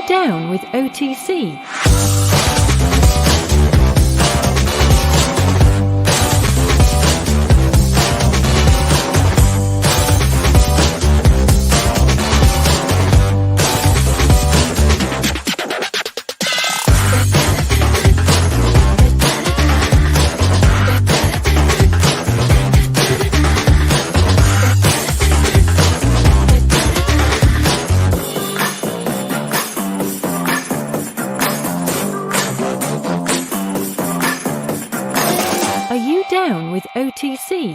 down with OTC? Down with OTC.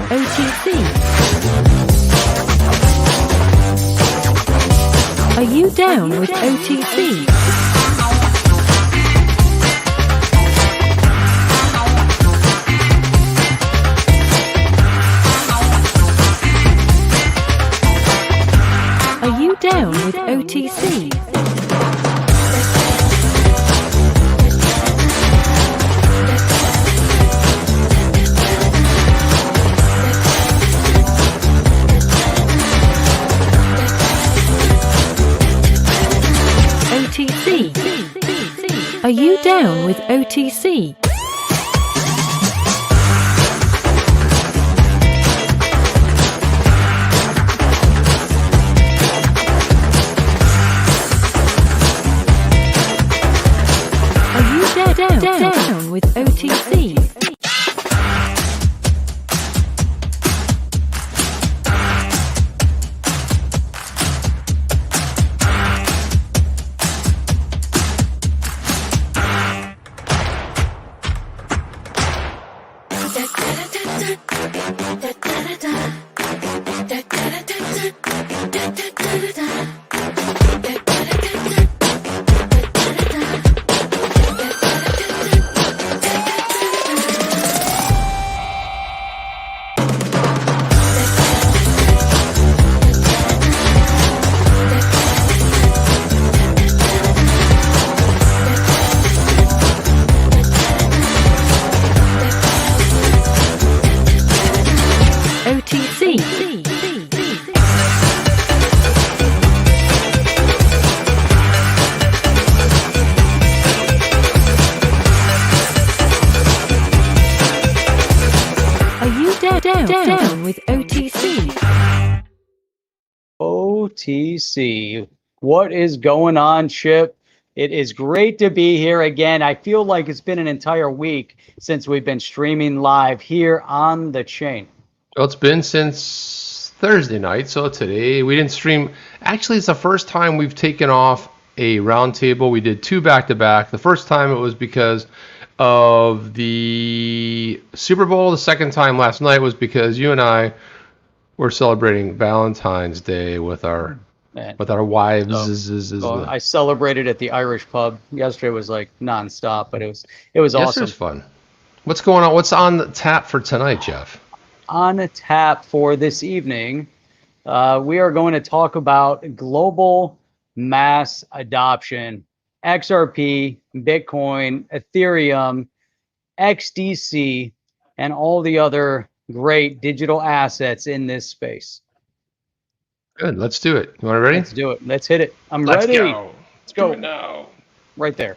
OTC. Are you down with OTC? Are you down with OTC? OTC. Are you down with OTC? Down with OTC. Down with OTC. OTC. What is going on, Chip? It is great to be here again. I feel like it's been an entire week since we've been streaming live here on the chain. Well, it's been since Thursday night, so today we didn't stream. Actually, it's the first time we've taken off a roundtable. We did two back-to-back. The first time it was because of the Super Bowl. The second time last night was because you and I were celebrating Valentine's Day with our wives. So I celebrated at the Irish pub. Yesterday was like nonstop, but it was awesome. Yesterday was fun. What's going on? What's on the tap for tonight, Jeff? On the tap for this evening, we are going to talk about global mass adoption. XRP, Bitcoin, Ethereum, XDC, and all the other great digital assets in this space. Good. Let's do it. You want it ready? Let's do it. Let's hit it. I'm ready. Let's go. Do it now. Right there.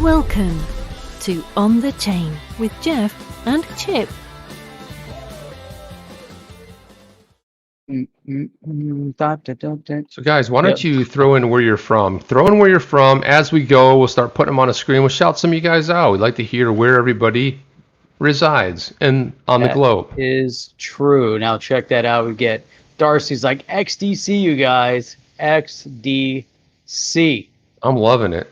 Welcome to On the Chain with Jeff and Chip. So guys, why don't you throw in where you're from? Throw in where you're from. As we go, we'll start putting them on a screen. We'll shout some of you guys out. We'd like to hear where everybody resides and on the globe. That is true. Now check that out. We get Darcy's like XDC, you guys. XDC. I'm loving it.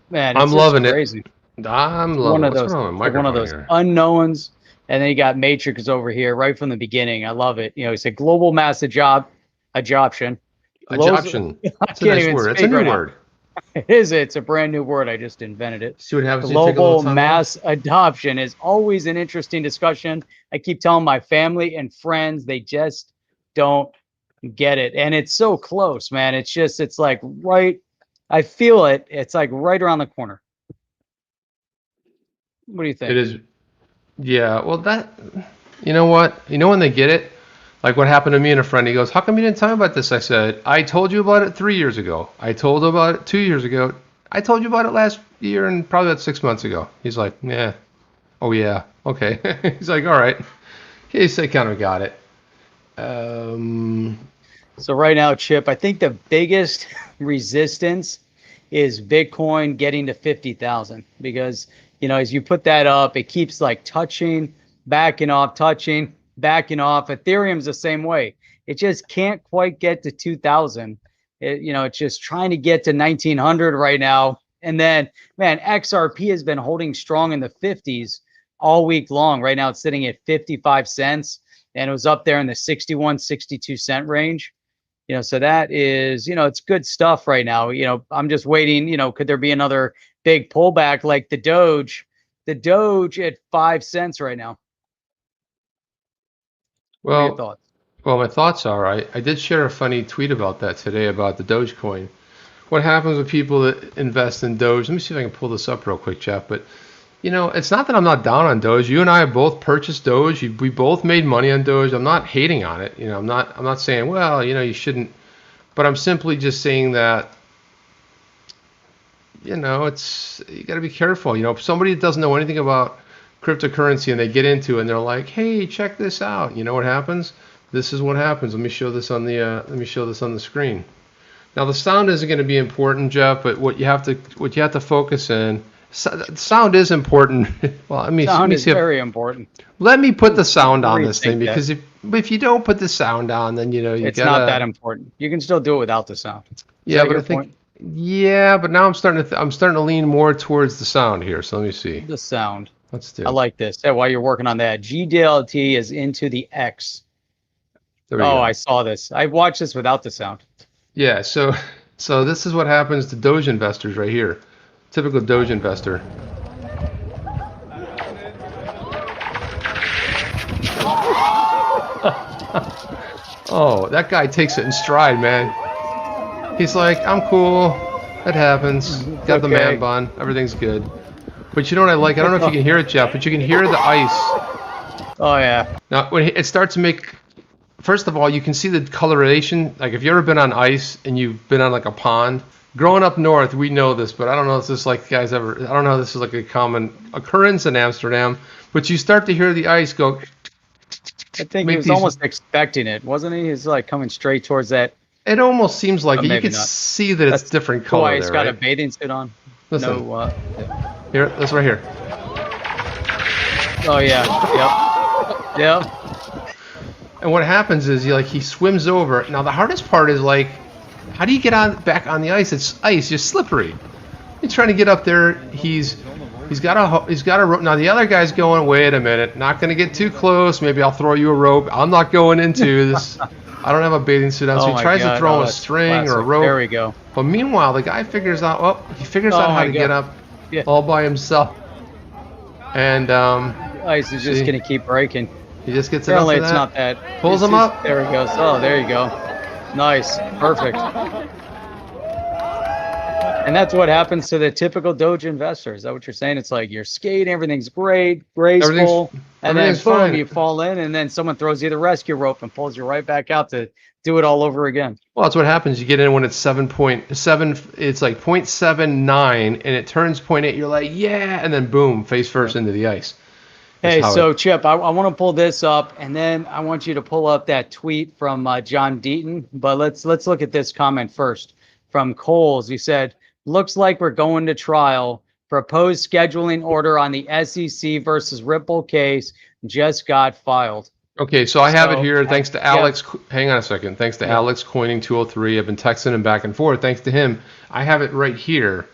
Man, I'm loving crazy. it. I'm loving one of those unknowns. And then you got Matrix over here right from the beginning. I love it. You know, he said global mass adoption. Adoption. That's a nice word. It's a new word. It is. It's a brand new word. I just invented it. See what happens when you take a little Global time mass off? adoption is always an interesting discussion. I keep telling my family and friends, they just don't get it. And it's so close, man. It's like right, I feel it. It's like right around the corner. What do you think? It is. Yeah. Well, you know what? You know when they get it? Like what happened to me and a friend. He goes, "How come you didn't tell me about this?" I said, "I told you about it 3 years ago. I told about it 2 years ago. I told you about it last year and probably about 6 months ago." He's like, "Yeah. Oh yeah. Okay." He's like, "All right." He said, "Kind of got it." So right now, Chip, I think the biggest resistance is Bitcoin getting to 50,000 because, as you put that up, it keeps like touching, backing off, touching, backing off. Ethereum's the same way. It just can't quite get to 2,000. It's just trying to get to 1,900 right now. And then, man, XRP has been holding strong in the 50s all week long. Right now, it's sitting at 55 cents, and it was up there in the 61, 62 cent range. So that is, it's good stuff right now. I'm just waiting, could there be another big pullback like the Doge at 5 cents right now? What are your thoughts? Well, my thoughts are, I did share a funny tweet about that today about the Dogecoin. What happens with people that invest in Doge? Let me see if I can pull this up real quick, Jeff. But it's not that I'm not down on Doge. You and I have both purchased Doge. We both made money on Doge. I'm not hating on it. I'm not saying, well, you shouldn't. But I'm simply just saying that, it's, you got to be careful. If somebody doesn't know anything about cryptocurrency and they get into it and they're like, hey, check this out. You know what happens? This is what happens. Let me show this on the screen. Now the sound isn't going to be important, Jeff, but what you have to focus in. Sound is important. Well, sound is very important. Let me put the sound on this thing, because if you don't put the sound on, then it's not that important. You can still do it without the sound. Yeah, but I think but now I'm starting to lean more towards the sound here. So let me see the sound. Let's do. I like this. Yeah, while you're working on that, GDLT is into the X. Oh, go. I saw this. I watched this without the sound. Yeah. So this is what happens to Doge investors right here. Typical Doge investor. Oh, that guy takes it in stride, man. He's like, I'm cool. That happens. Got the man bun. Everything's good. But you know what I like? I don't know if you can hear it, Jeff, but you can hear the ice. Oh, yeah. Now, when it starts to make... First of all, you can see the coloration. Like, if you've ever been on ice and you've been on, like, a pond... Growing up north, we know this, but I don't know if this is like guys ever. I don't know if this is like a common occurrence in Amsterdam. But you start to hear the ice go. I think he was almost expecting it, wasn't he? He's like coming straight towards that. It almost seems like it. You can see that it's different color. Why he's got a bathing suit on? Listen. Here, this right here. Oh yeah. Yep. And what happens is he swims over. Now the hardest part is like, how do you get back on the ice? It's ice, just slippery. He's trying to get up there. He's got a rope. Now the other guy's going, wait a minute, not going to get too close. Maybe I'll throw you a rope. I'm not going into this. I don't have a bathing suit on. So he tries to throw a string or a rope. There we go. But meanwhile, the guy figures out. Well, he figures out how to get up all by himself. And ice is just going to keep breaking. He just gets it up. Apparently, it's not that. Pulls him up. There he goes. Oh, there you go. Nice. Perfect. And that's what happens to the typical Doge investor. Is that what you're saying? It's like you're skating, everything's great, graceful, and then boom, you fall in, and then someone throws you the rescue rope and pulls you right back out to do it all over again. Well, that's what happens. You get in when it's 7.7, it's like 0.79, and it turns 0.8. You're like, yeah, and then boom, face first into the ice. Hey, so Chip, I want to pull this up, and then I want you to pull up that tweet from John Deaton. But let's look at this comment first from Coles. He said, "Looks like we're going to trial. Proposed scheduling order on the SEC versus Ripple case just got filed." Okay, so I have it here. Thanks to Alex. Yeah. Hang on a second. Thanks to Alex Coining 203. I've been texting him back and forth. Thanks to him, I have it right here.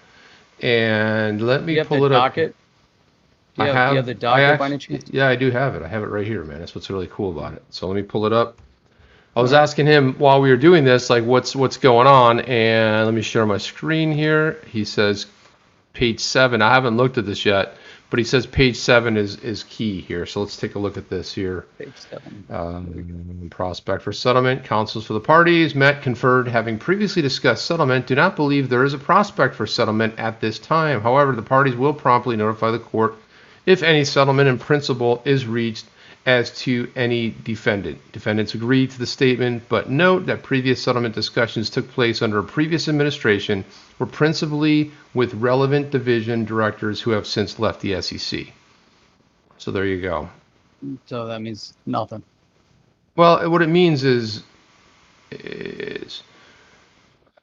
And let me pull it up. Docket? Do you have the docket by any chance? Yeah, I do have it. I have it right here, man. That's what's really cool about it. So let me pull it up. I was asking him while we were doing this, like, what's going on, and let me share my screen here. He says page 7. I haven't looked at this yet, but he says page 7 is key here. So let's take a look at this here. Page 7. Prospect for settlement. Counsels for the parties met, conferred, having previously discussed settlement, do not believe there is a prospect for settlement at this time. However, the parties will promptly notify the court if any settlement in principle is reached as to any defendant. Defendants agreed to the statement, but note that previous settlement discussions took place under a previous administration, were principally with relevant division directors who have since left the SEC. So there you go. So that means nothing. Well, what it means is I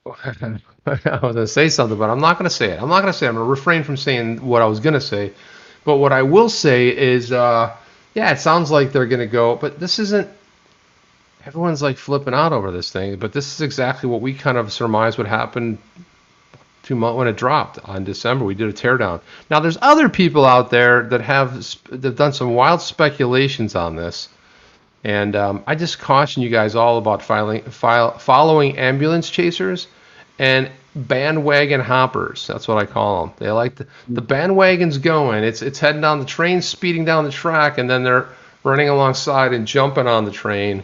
was going to say something, but I'm not going to say it. I'm going to refrain from saying what I was going to say. But what I will say is, yeah, it sounds like they're going to go, but this isn't, everyone's like flipping out over this thing, but this is exactly what we kind of surmised would happen 2 months when it dropped on December. We did a teardown. Now, there's other people out there that have done some wild speculations on this. And I just caution you guys all about following ambulance chasers and bandwagon hoppers. That's what I call them. They like the bandwagon's going. It's heading down the train, speeding down the track, and then they're running alongside and jumping on the train,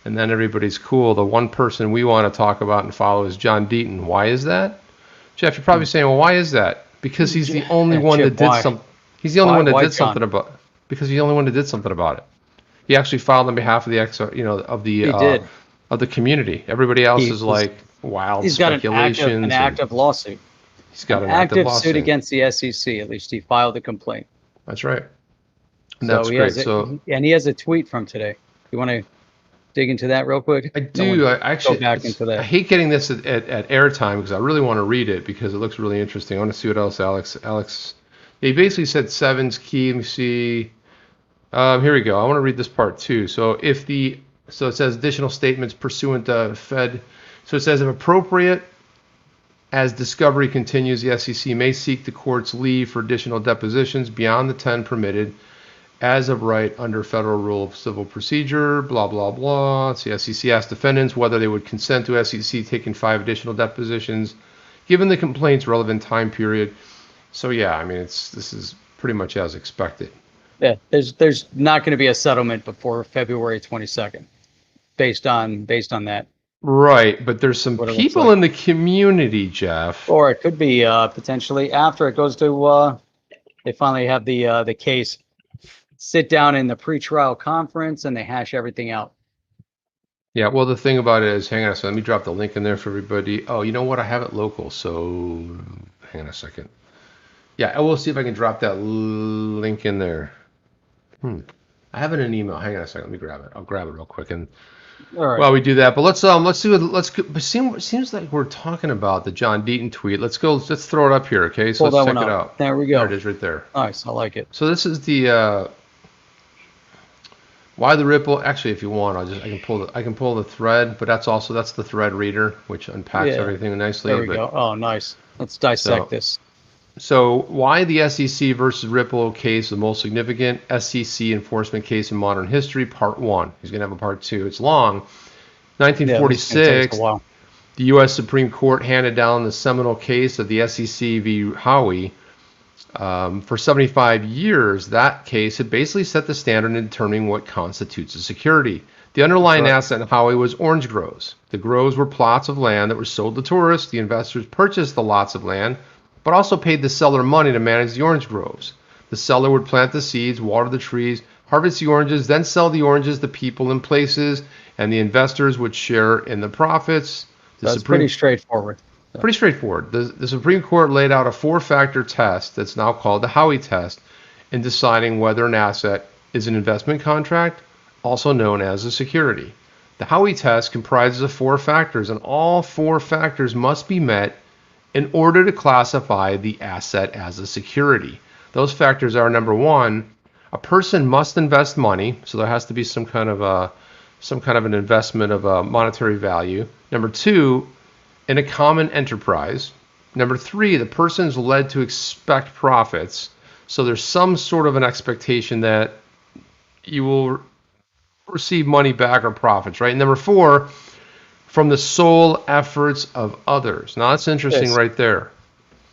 and then everybody's cool. The one person we want to talk about and follow is John Deaton. Why is that? Jeff, you're probably saying, well, why is that? Because he's the only one that did something. He's the only one that did something about it. Because he's the only one that did something about it. He actually filed on behalf of the of the community. Everybody else is like wild speculations. He's got an active lawsuit. He's got an active lawsuit suit against the SEC. At least he filed a complaint. That's right. And that's great. And he has a tweet from today. You want to dig into that real quick? I do. I actually go back into that. I hate getting this at airtime because I really want to read it because it looks really interesting. I want to see what else Alex. He basically said 7's key. Let me see. Here we go. I want to read this part too. So it says additional statements pursuant to Fed. So it says if appropriate, as discovery continues, the SEC may seek the court's leave for additional depositions beyond the 10 permitted as of right under Federal Rule of Civil Procedure, blah, blah, blah. So the SEC asked defendants whether they would consent to SEC taking 5 additional depositions given the complaint's relevant time period. So yeah, I mean, this is pretty much as expected. Yeah, there's not going to be a settlement before February 22nd, based on that. Right, but there's some people in the community, Jeff. Or it could be potentially after it goes to they finally have the case sit down in the pretrial conference and they hash everything out. Yeah, well, the thing about it is, hang on a second, let me drop the link in there for everybody. Oh, you know what? I have it local, so hang on a second. Yeah, I will see if I can drop that link in there. I have it in an email. Hang on a second. Let me grab it. I'll grab it real quick. And while we do that, but let's seems like we're talking about the John Deaton tweet. Let's throw it up here, okay? So let's check it out. There we go. There it is, right there. Nice. I like it. So this is the why the ripple. Actually, if you want, I can pull the thread, but that's the thread reader, which unpacks everything nicely. There we go. Oh, nice. Let's dissect this. So why the SEC versus Ripple case the most significant SEC enforcement case in modern history, part 1. He's going to have a part 2. It's long. 1946, the U.S. Supreme Court handed down the seminal case of the SEC v. Howey. For 75 years, that case had basically set the standard in determining what constitutes a security. The underlying asset in Howey was orange groves. The groves were plots of land that were sold to tourists. The investors purchased the lots of land, but also paid the seller money to manage the orange groves. The seller would plant the seeds, water the trees, harvest the oranges, then sell the oranges to people in places, and the investors would share in the profits. That's pretty straightforward. Pretty straightforward. The Supreme Court laid out a 4-factor test that's now called the Howey test in deciding whether an asset is an investment contract, also known as a security. The Howey test comprises of 4 factors, and all 4 factors must be met in order to classify the asset as a security. Those factors are: number 1, a person must invest money, so there has to be some kind of an investment of a monetary value. Number 2, in a common enterprise. Number 3, the person is led to expect profits, so there's some sort of an expectation that you will receive money back or profits, right? And number 4, from the sole efforts of others. Now that's interesting right there.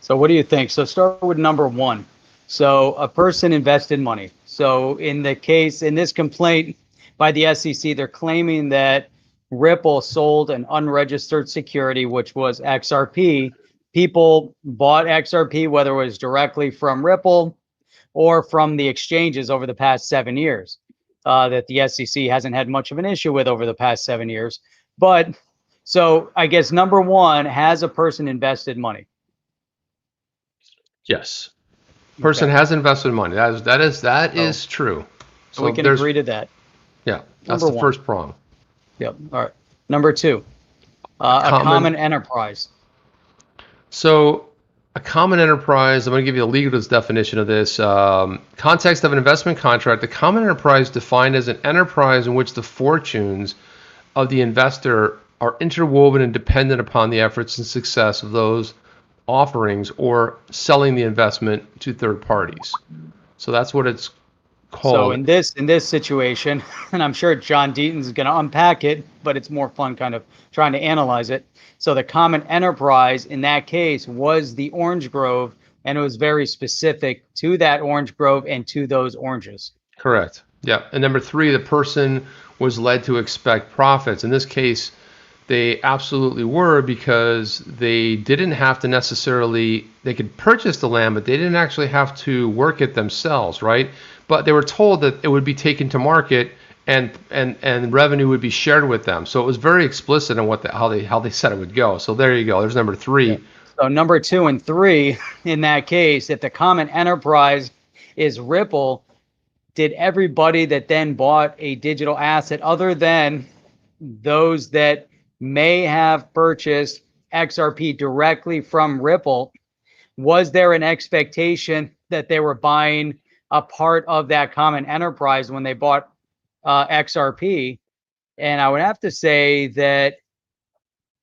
So what do you think? So start with number 1. So a person invested money. So in this complaint by the SEC, they're claiming that Ripple sold an unregistered security, which was XRP. People bought XRP, whether it was directly from Ripple or from the exchanges over the past 7 years, that the SEC hasn't had much of an issue with over the past 7 years. But so I guess number 1, has a person invested money? Yes. Person has invested money. That is true. So we can agree to that. Yeah, that's the first prong. Yep. All right. Number 2, a common enterprise. So a common enterprise, I'm going to give you the legal definition of this. Context of an investment contract, the common enterprise defined as an enterprise in which the fortunes of the investor are interwoven and dependent upon the efforts and success of those offerings or selling the investment to third parties. So that's what it's called. So in this situation, and I'm sure John Deaton is going to unpack it, but it's more fun kind of trying to analyze it. So the common enterprise in that case was the orange grove, and it was very specific to that orange grove and to those oranges. Correct. Yeah. And number 3, the person was led to expect profits. In this case, they absolutely were, because they didn't have to necessarily, they could purchase the land, but they didn't actually have to work it themselves, right? But they were told that it would be taken to market and revenue would be shared with them. So it was very explicit on how they said it would go. So there you go. There's number 3. Yeah. So number 2 and 3 in that case, if the common enterprise is Ripple, did everybody that then bought a digital asset other than those that may have purchased XRP directly from Ripple, was there an expectation that they were buying a part of that common enterprise when they bought XRP? And I would have to say that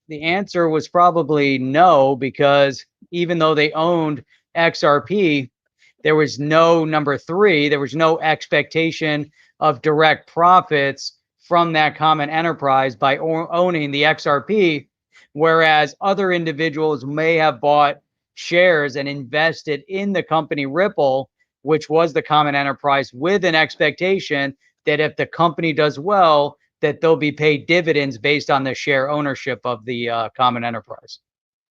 the answer was probably no, because even though they owned XRP, there was no number 3, there was no expectation of direct profits from that common enterprise by owning the XRP, whereas other individuals may have bought shares and invested in the company Ripple, which was the common enterprise, with an expectation that if the company does well, that they'll be paid dividends based on the share ownership of the common enterprise,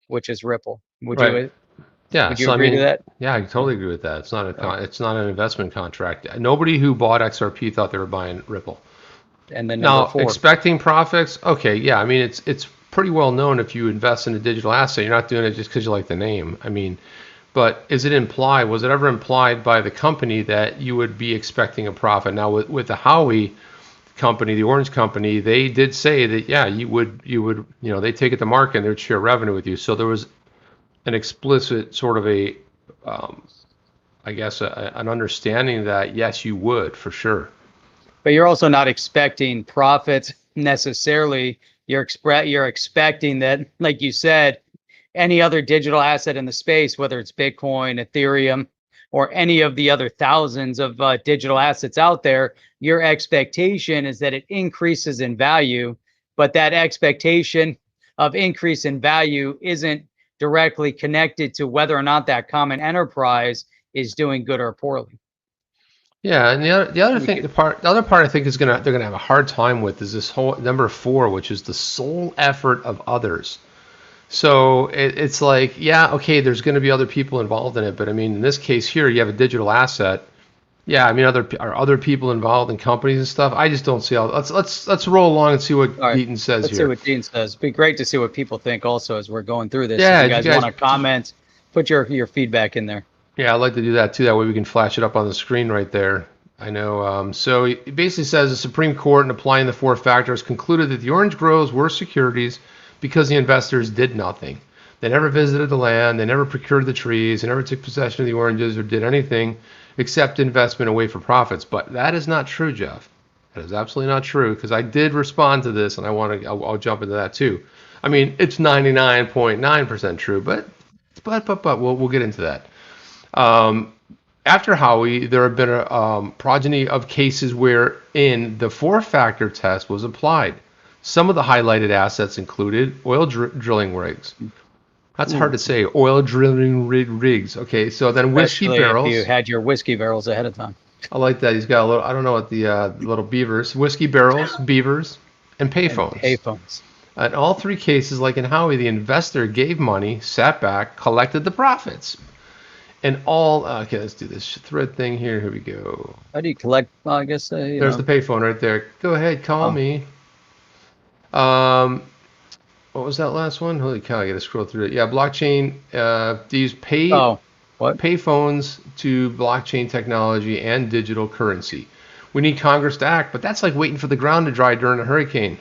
which is Ripple. Would you agree to that? Yeah, I totally agree with that. It's not an investment contract. Nobody who bought XRP thought they were buying Ripple. And then number 4, expecting profits. Okay, yeah. I mean, it's pretty well known if you invest in a digital asset, you're not doing it just because you like the name. I mean, but was it ever implied by the company that you would be expecting a profit? Now with the Howey company, the orange company, they did say that, yeah, you would, they take it to market and they would share revenue with you. So there was an explicit sort of an understanding that yes, you would for sure. But you're also not expecting profits necessarily. You're expecting that, like you said, any other digital asset in the space, whether it's Bitcoin, Ethereum, or any of the other thousands of digital assets out there, your expectation is that it increases in value, but that expectation of increase in value isn't directly connected to whether or not that common enterprise is doing good or poorly. Yeah, and the other part I think they're gonna have a hard time with is this whole number 4, which is the sole effort of others. So it's like, yeah, okay, there's going to be other people involved in it, but I mean, in this case here, you have a digital asset. Yeah, I mean, are other people involved in companies and stuff? I just don't see how. Let's roll along and see what Deaton says here. Let's see what Deaton says. It'd be great to see what people think also as we're going through this. Yeah, if you guys want to comment, put your feedback in there. Yeah, I'd like to do that too. That way we can flash it up on the screen right there. I know. So it basically says the Supreme Court, in applying the 4 factors, concluded that the orange groves were securities because the investors did nothing. They never visited the land, they never procured the trees, they never took possession of the oranges or did anything except investment and wait for profits. But that is not true, Jeff. That is absolutely not true, because I did respond to this, and I'll jump into that too. I mean, it's 99.9% true, but we'll get into that. after Howey, there have been a progeny of cases wherein the four-factor test was applied. Some of the highlighted assets included oil drilling rigs. That's hard to say. Oil drilling rigs. Okay, so then whiskey Especially barrels. if you had your whiskey barrels ahead of time. I like that. He's got a little, I don't know what the little beavers, whiskey barrels, beavers, and payphones. Payphones. In all three cases, like in Howey, the investor gave money, sat back, collected the profits. And all, okay, let's do this thread thing here. Here we go. How do you collect? Well, I guess There's the payphone right there. Go ahead, call me. What was that last one? Holy cow, I gotta scroll through it. Yeah, blockchain. These payphones to blockchain technology and digital currency. We need Congress to act, but that's like waiting for the ground to dry during a hurricane.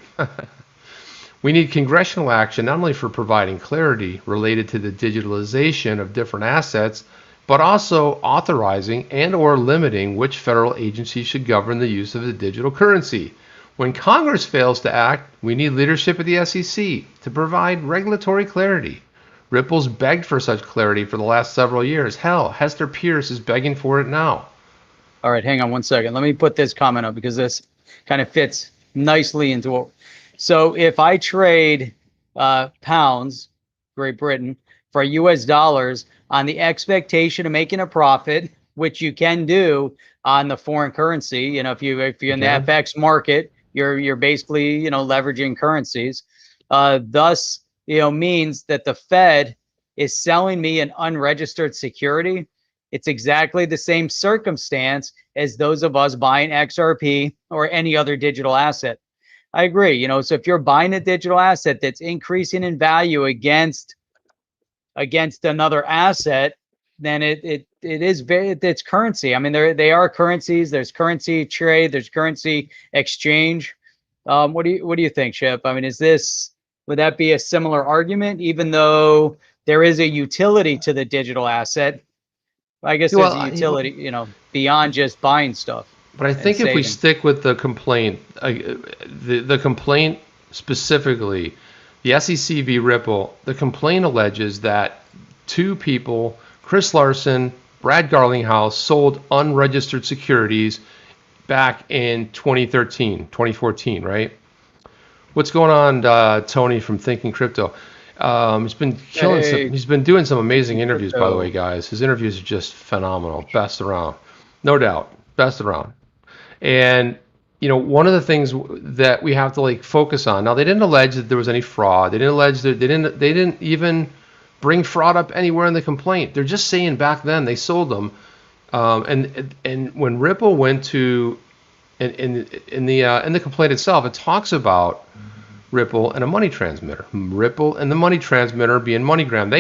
We need congressional action not only for providing clarity related to the digitalization of different assets, but also authorizing and or limiting which federal agency should govern the use of the digital currency. When Congress fails to act, we need leadership at the SEC to provide regulatory clarity. Ripple's begged for such clarity for the last several years. Hell, Hester Pierce is begging for it now. All right, hang on one second. Let me put this comment up because this kind of fits nicely into what. So if I trade pounds, Great Britain, for US dollars on the expectation of making a profit, which you can do on the foreign currency, you know, if you're in the FX market, you're basically, you know, leveraging currencies. Thus, you know, means that the Fed is selling me an unregistered security. It's exactly the same circumstance as those of us buying XRP or any other digital asset. I agree. You know, so if you're buying a digital asset that's increasing in value against another asset, then it's currency. I mean, they are currencies. There's currency trade. There's currency exchange. What do you think, Chip? I mean, would that be a similar argument, even though there is a utility to the digital asset? I guess there's a utility, you know, beyond just buying stuff. But I think if we stick with the complaint, the complaint specifically, the SEC v. Ripple, the complaint alleges that two people, Chris Larson, Brad Garlinghouse, sold unregistered securities back in 2014, right? What's going on, Tony from Thinking Crypto? He's been killing he's been doing some amazing interviews, by the way, guys. His interviews are just phenomenal. Best around. No doubt. Best around. And, you know, one of the things that we have to like focus on, now they didn't allege that there was any fraud. They didn't allege that they didn't even bring fraud up anywhere in the complaint. They're just saying back then they sold them. And when Ripple went to in the complaint itself, it talks about Ripple and a money transmitter. Ripple and the money transmitter being MoneyGram.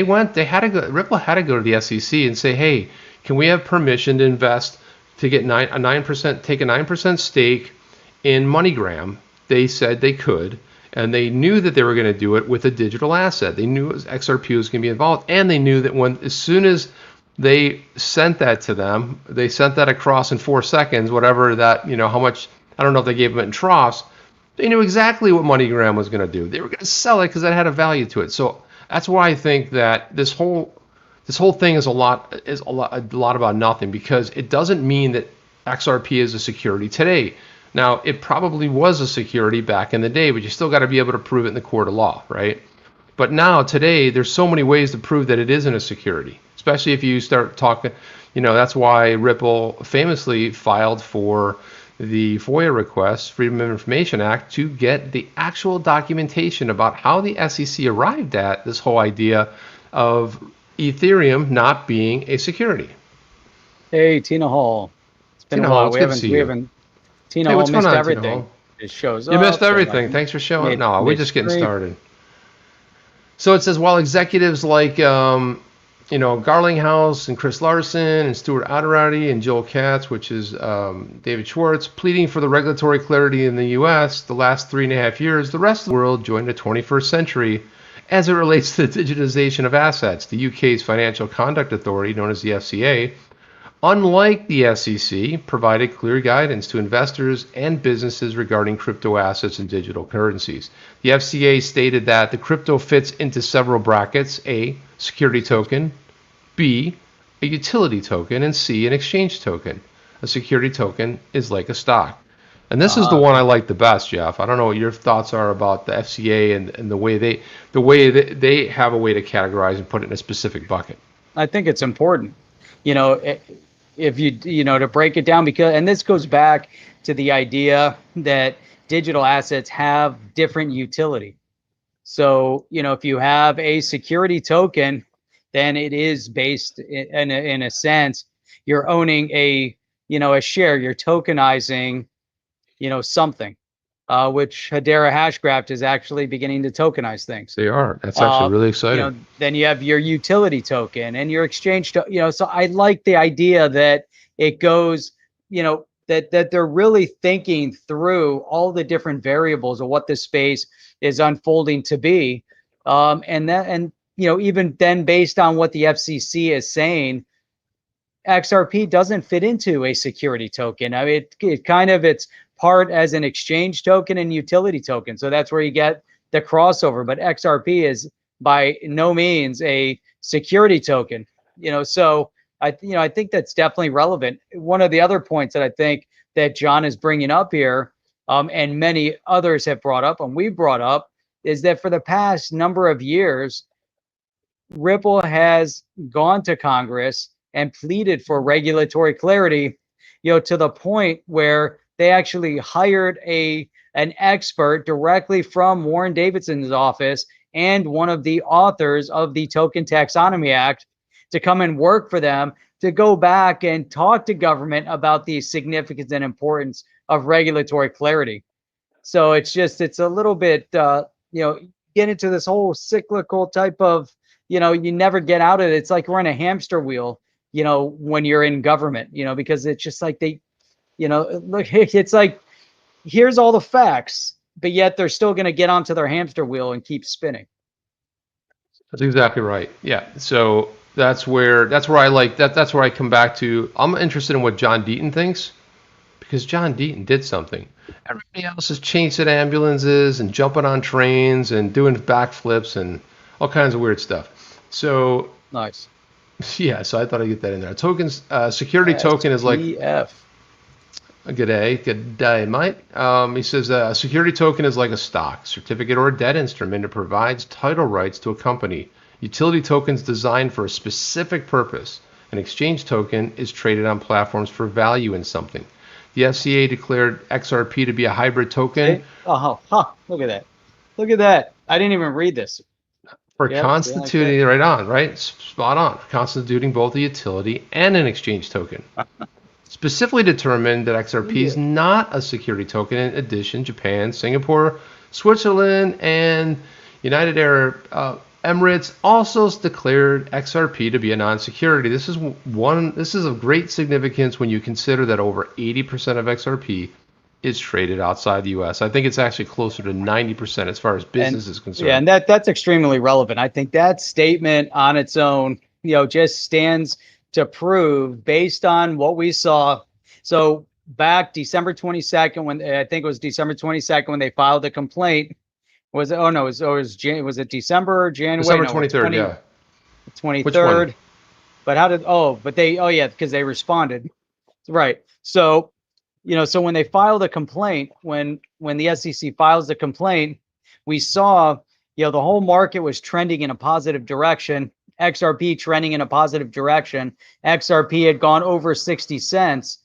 Ripple had to go to the SEC and say, hey, can we have permission to invest to get take a 9% stake in MoneyGram? They said they could, and they knew that they were going to do it with a digital asset. They knew XRP was going to be involved, and they knew that as soon as they sent that to them, they sent that across in 4 seconds, whatever that, you know, how much, I don't know if they gave them it in troughs. They knew exactly what MoneyGram was going to do. They were going to sell it because that had a value to it. So that's why I think that this whole thing is a lot about nothing, because it doesn't mean that XRP is a security today. Now, it probably was a security back in the day, but you still got to be able to prove it in the court of law, right? But now, today, there's so many ways to prove that it isn't a security, especially if you start talking, you know, that's why Ripple famously filed for the FOIA request, Freedom of Information Act, to get the actual documentation about how the SEC arrived at this whole idea of Ethereum not being a security. Hey, Tina Hall. It's been a while. Tina Hall missed everything. It shows up. You missed everything. Thanks for showing. No, we're just getting started. So it says, while executives like, you know, Garlinghouse and Chris Larson and Stuart Aderati and Joel Katz, which is David Schwartz, pleading for the regulatory clarity in the U.S. the last 3.5 years, the rest of the world joined the 21st century as it relates to the digitization of assets. The UK's Financial Conduct Authority, known as the FCA, unlike the SEC, provided clear guidance to investors and businesses regarding crypto assets and digital currencies. The FCA stated that the crypto fits into several brackets: A, security token; B, a a utility token, and C, an exchange token. A security token is like a stock. And this is the one I like the best, Jeff. I don't know what your thoughts are about the FCA and the way they have a way to categorize and put it in a specific bucket. I think it's important, if you to break it down, because, and this goes back to the idea that digital assets have different utility. So, if you have a security token, then it is based in a sense, you're owning a share, you're tokenizing, something, which Hedera Hashgraph is actually beginning to tokenize things. They are. That's actually really exciting. Then you have your utility token and your exchange, so I like the idea that it goes, that they're really thinking through all the different variables of what this space is unfolding to be. And even then, based on what the FCC is saying, XRP doesn't fit into a security token. I mean, it's part as an exchange token and utility token. So that's where you get the crossover. But XRP is by no means a security token. So I think that's definitely relevant. One of the other points that I think that John is bringing up here, and many others have brought up, and we've brought up, is that for the past number of years, Ripple has gone to Congress and pleaded for regulatory clarity, to the point where they actually hired an expert directly from Warren Davidson's office and one of the authors of the Token Taxonomy Act to come and work for them, to go back and talk to government about the significance and importance of regulatory clarity. So it's a little bit, get into this whole cyclical type of, you never get out of it. It's like we're in a hamster wheel, when you're in government, because it's just like look, it's like, here's all the facts, but yet they're still going to get onto their hamster wheel and keep spinning. That's exactly right. Yeah. So that's where I like that. That's where I come back to. I'm interested in what John Deaton thinks, because John Deaton did something. Everybody else is chasing ambulances and jumping on trains and doing backflips and all kinds of weird stuff. So nice. Yeah. So I thought I'd get that in there. Tokens, security token is like. Good day, mate. He says a security token is like a stock, certificate, or a debt instrument. It provides title rights to a company. Utility tokens designed for a specific purpose. An exchange token is traded on platforms for value in something. The FCA declared XRP to be a hybrid token. Look at that. Look at that. I didn't even read this. Constituting, right? Spot on. Constituting both a utility and an exchange token. Specifically determined that XRP is not a security token. In addition, Japan, Singapore, Switzerland, and United Arab Emirates also declared XRP to be a non-security. This is of great significance when you consider that over 80% of XRP is traded outside the U.S. I think it's actually closer to 90% as far as business is concerned. Yeah, and that's extremely relevant. I think that statement on its own, just stands to prove, based on what we saw. So back December 22nd, when I think it was December 22nd when they filed the complaint. Was it? Oh no, was it December or January? December 23rd, yeah. 23rd. But how did? Because they responded, right? So, so when they filed a complaint, when the SEC files the complaint, we saw, the whole market was trending in a positive direction. XRP trending in a positive direction. XRP had gone over 60 cents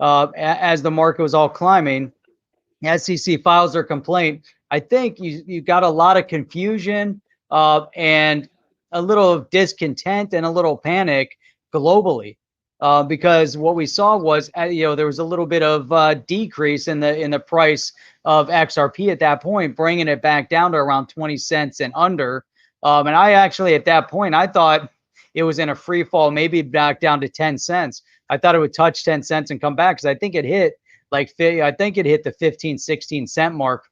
as the market was all climbing. SEC files their complaint. I think you got a lot of confusion and a little discontent and a little panic globally because what we saw was there was a little bit of decrease in the price of XRP at that point, bringing it back down to around 20 cents and under. And I actually, at that point, I thought it was in a free fall, maybe back down to 10 cents. I thought it would touch 10 cents and come back, because I think it hit the 15, 16 cent mark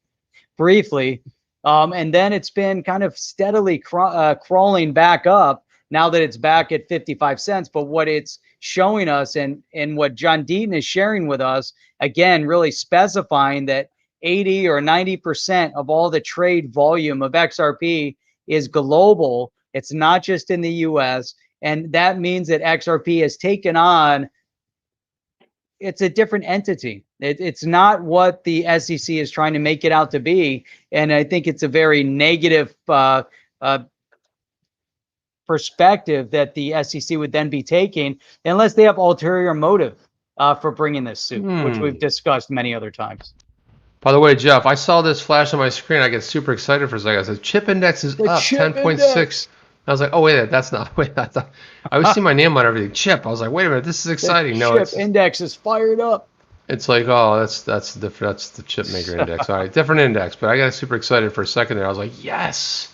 briefly. And then it's been kind of steadily crawling back up now that it's back at 55 cents. But what it's showing us, and what John Deaton is sharing with us, again, really specifying that 80 or 90% of all the trade volume of XRP is global. It's not just in the US. And that means that XRP has taken on, it's a different entity. It's not what the SEC is trying to make it out to be. And I think it's a very negative perspective that the SEC would then be taking, unless they have ulterior motive for bringing this suit, which we've discussed many other times. By the way, Jeff, I saw this flash on my screen. I get super excited for a second. I said, chip index is up 10.6. I was like, oh, wait, that's not. I always see my name on everything. Chip. I was like, wait a minute, this is exciting. The chip index is fired up. It's like, oh, that's the chip maker index. All right, different index. But I got super excited for a second there. I was like, yes.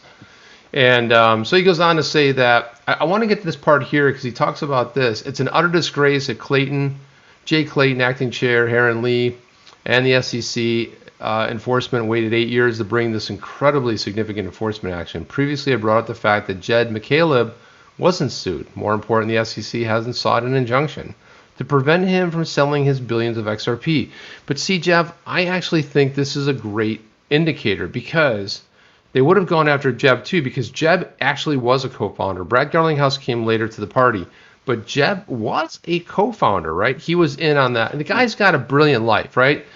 And so he goes on to say that, I want to get to this part here because he talks about this. It's an utter disgrace that Jay Clayton, acting chair, Heron Lee, and the SEC enforcement waited 8 years to bring this incredibly significant enforcement action. Previously, I brought up the fact that Jed McCaleb wasn't sued. More important, the SEC hasn't sought an injunction to prevent him from selling his billions of XRP. But see, Jeff, I actually think this is a great indicator because they would have gone after Jeb too, because Jeb actually was a co-founder. Brad Garlinghouse came later to the party, but Jeb was a co-founder, right? He was in on that. And the guy's got a brilliant life, right?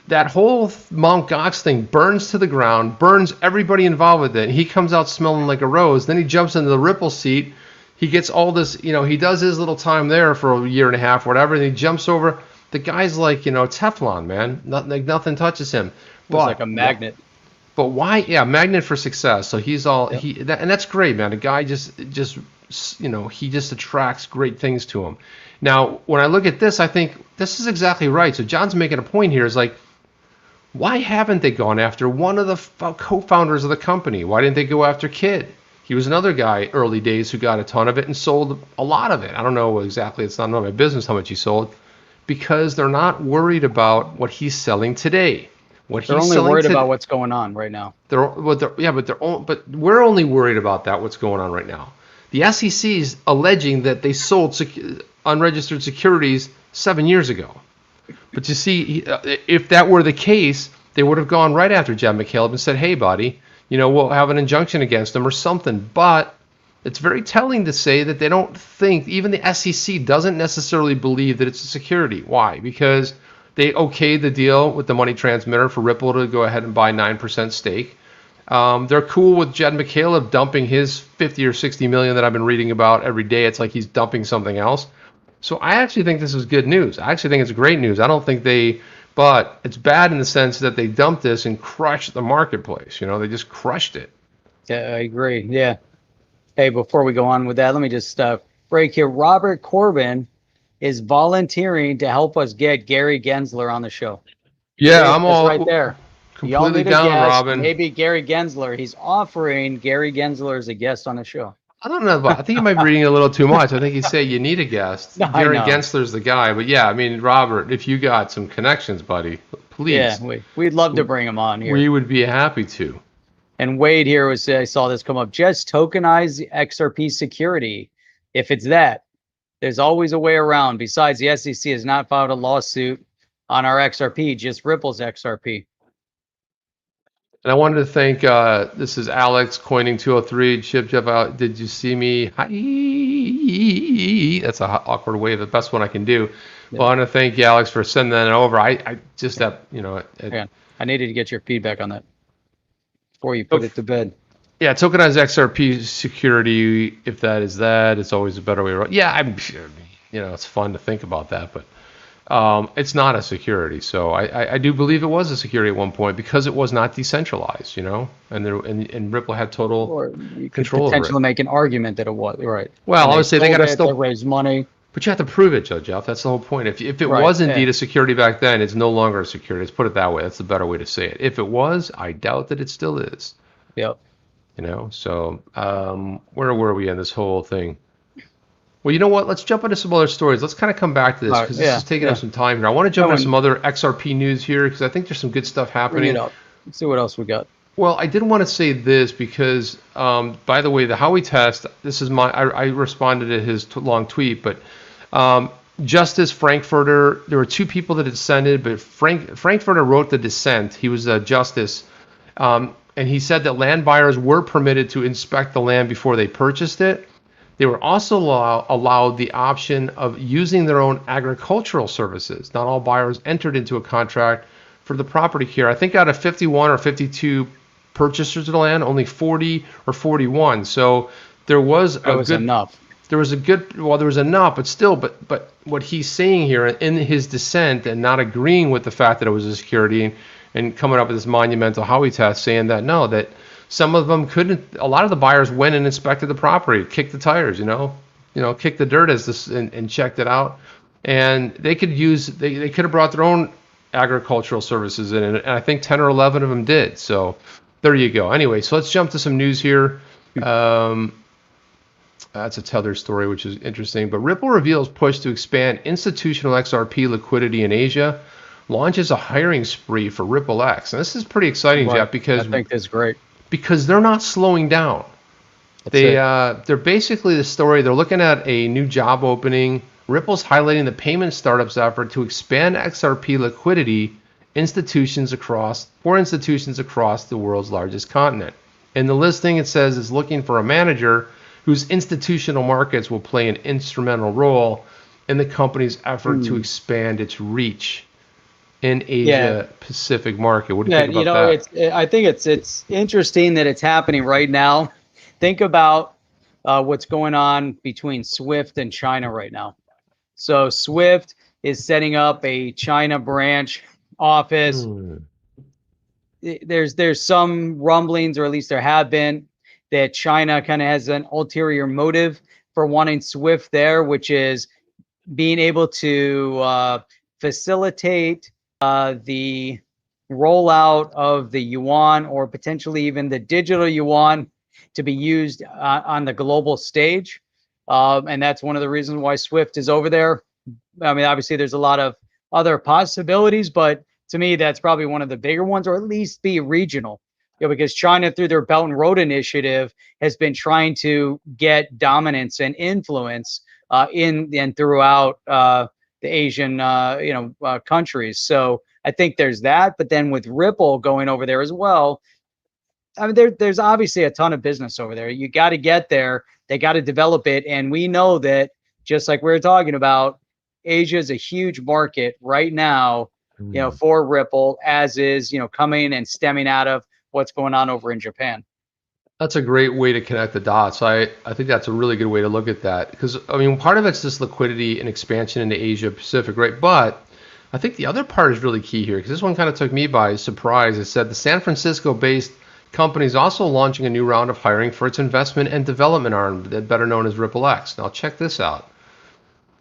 That whole Mt. Gox thing burns to the ground, burns everybody involved with it. He comes out smelling like a rose. Then he jumps into the Ripple seat. He gets all this, he does his little time there for a year and a half, whatever, and he jumps over. The guy's like, Teflon, man. Nothing touches him. But, like a magnet. But why? Yeah, magnet for success. So he's all, and that's great, man. The guy just he just attracts great things to him. Now, when I look at this, I think this is exactly right. So John's making a point here. Is like, why haven't they gone after one of the co-founders of the company? Why didn't they go after Kidd? He was another guy early days who got a ton of it and sold a lot of it. I don't know exactly. It's not none of my business how much he sold, because they're not worried about what he's selling today. They're only worried about what's going on right now. But we're only worried about what's going on right now. The SEC is alleging that they sold unregistered securities 7 years ago. But you see, if that were the case, they would have gone right after Jed McCaleb and said, hey, buddy, we'll have an injunction against them or something. But it's very telling to say that they don't think, even the SEC doesn't necessarily believe that it's a security. Why? Because they okayed the deal with the money transmitter for Ripple to go ahead and buy 9% stake. They're cool with Jed McCaleb dumping his 50 or 60 million that I've been reading about every day. It's like he's dumping something else. So I actually think this is good news. I actually think it's great news. I don't think but it's bad in the sense that they dumped this and crushed the marketplace. They just crushed it. Yeah, I agree. Yeah. Hey, before we go on with that, let me just break here. Robert Corbin is volunteering to help us get Gary Gensler on the show. Yeah, I'm all right there. Completely down, Robin. Maybe Gary Gensler. He's offering Gary Gensler as a guest on the show. I don't know, but I think you might be reading a little too much. I think he'd say you need a guest. No, Gary Gensler's the guy. But yeah, I mean, Robert, if you got some connections, buddy, please. Yeah, we'd love to bring him on here. We would be happy to. And Wade here I saw this come up. Just tokenize the XRP security. If it's that, there's always a way around. Besides, the SEC has not filed a lawsuit on our XRP, just Ripple's XRP. And I wanted to thank, this is Alex Coining 203. Chip, Jeff, did you see me? Hi. That's an awkward way, the best one I can do. Yeah. Well, I want to thank you, Alex, for sending that over. I just have, I needed to get your feedback on that before you put it to bed. Yeah, tokenized XRP security, if that is that, it's always a better way around. Yeah, I'm sure, it's fun to think about that, but it's not a security. So I do believe it was a security at one point because it was not decentralized, and Ripple had total control over it. Potentially make an argument that it was, right. Well, I would say they got to still raise money. But you have to prove it, Jeff. That's the whole point. If it was indeed a security back then, it's no longer a security. Let's put it that way. That's the better way to say it. If it was, I doubt that it still is. Yep. So where were we in this whole thing? Well, you know what? Let's jump into some other stories. Let's kind of come back to this because this is taking up some time here. I want to jump into some other XRP news here because I think there's some good stuff happening. Bring it up. Let's see what else we got. Well, I did want to say this because, by the way, the Howey test, this is I responded to his long tweet, but Justice Frankfurter, there were two people that dissented, but Frankfurter wrote the dissent. He was a justice. And he said that land buyers were permitted to inspect the land before they purchased it. They were also allowed the option of using their own agricultural services. Not all buyers entered into a contract for the property here. I think out of 51 or 52 purchasers of the land, only 40 or 41. So there was enough. There was enough, but still, but what he's saying here in his dissent and not agreeing with the fact that it was a security and coming up with this monumental Howey test saying that no, that some of them couldn't, a lot of the buyers went and inspected the property, kicked the tires, kicked the dirt and checked it out. And they could have brought their own agricultural services in, and I think 10 or 11 of them did. So there you go. Anyway, so let's jump to some news here. That's a Tether story, which is interesting. But Ripple reveals push to expand institutional XRP liquidity in Asia, launches a hiring spree for Ripple X. And this is pretty exciting, Right. Jeff, because I think that's great. Because they're not slowing down. They're basically the story. They're looking at a new job opening. Ripple's highlighting the payment startups effort to expand XRP liquidity for institutions across the world's largest continent. In the listing, it says it's looking for a manager whose institutional markets will play an instrumental role in the company's effort to expand its reach in Asia Pacific market. What do you think about that? I think it's interesting that it's happening right now. Think about what's going on between SWIFT and China right now. So SWIFT is setting up a China branch office. There's some rumblings, or at least there have been, that China kind of has an ulterior motive for wanting SWIFT there, which is being able to facilitate the rollout of the yuan, or potentially even the digital yuan, to be used on the global stage. And that's one of the reasons why SWIFT is over there. I mean, obviously there's a lot of other possibilities, but to me, that's probably one of the bigger ones, or at least be regional. Because China, through their Belt and Road Initiative, has been trying to get dominance and influence in and throughout the Asian countries. So I think there's that. But then with Ripple going over there as well, I mean, there's obviously a ton of business over there. You got to get there. They got to develop it. And we know that, just like we were talking about, Asia is a huge market right now, for Ripple, as is, coming and stemming out of what's going on over in Japan. That's a great way to connect the dots. I think that's a really good way to look at that, because I mean, part of it's just liquidity and expansion into Asia Pacific, right? But I think the other part is really key here, because this one kind of took me by surprise. It said the San Francisco-based company is also launching a new round of hiring for its investment and development arm, better known as Ripple X. Now check this out.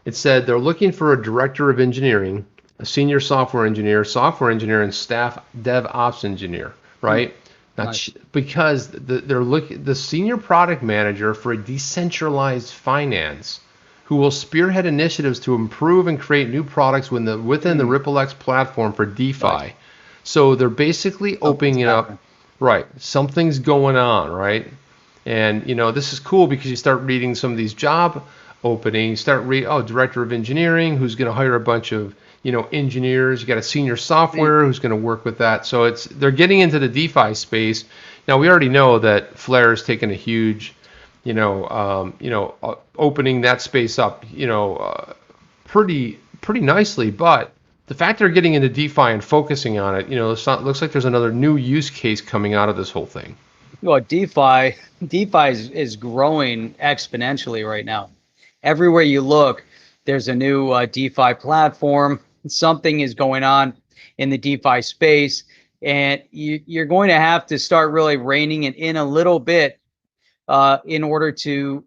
It said they're looking for a director of engineering, a senior software engineer, and staff DevOps engineer, right? Nice. Because they're looking the senior product manager for a decentralized finance, who will spearhead initiatives to improve and create new products within the Ripple X platform for DeFi. Right. So they're basically opening it up. Right, something's going on, right? And this is cool, because you start reading some of these job openings. Director of engineering, who's going to hire a bunch of engineers. You got a senior software who's going to work with that. So they're getting into the DeFi space. Now we already know that Flare has taken a huge, opening that space up, pretty nicely. But the fact they're getting into DeFi and focusing on it, looks like there's another new use case coming out of this whole thing. Well, DeFi is growing exponentially right now. Everywhere you look, there's a new DeFi platform. Something is going on in the DeFi space, and you're going to have to start really reining it in a little bit in order to,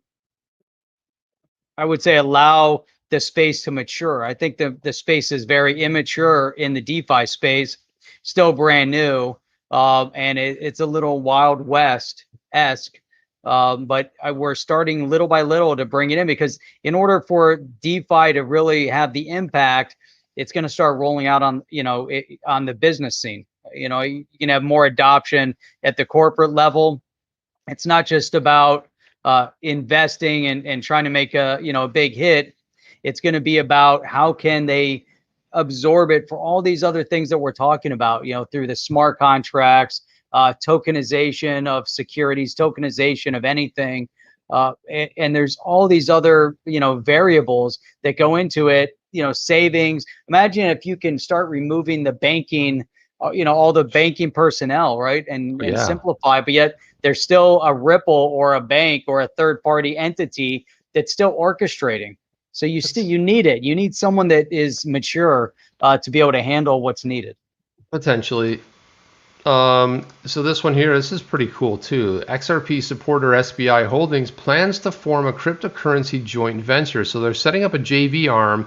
I would say, allow the space to mature. I think the space is very immature in the DeFi space, still brand new, and it's a little Wild West-esque. But we're starting little by little to bring it in, because in order for DeFi to really have the impact, it's going to start rolling out on on the business scene. You can have more adoption at the corporate level. It's not just about investing and trying to make a big hit. It's going to be about how can they absorb it for all these other things that we're talking about, through the smart contracts, tokenization of securities, tokenization of anything, And there's all these other, variables that go into it, savings. Imagine if you can start removing the banking, all the banking personnel, right? And simplify, but yet there's still a Ripple or a bank or a third party entity that's still orchestrating. So you need it. You need someone that is mature to be able to handle what's needed. Potentially. So this one here, this is pretty cool too. XRP supporter SBI Holdings plans to form a cryptocurrency joint venture. So they're setting up a JV arm,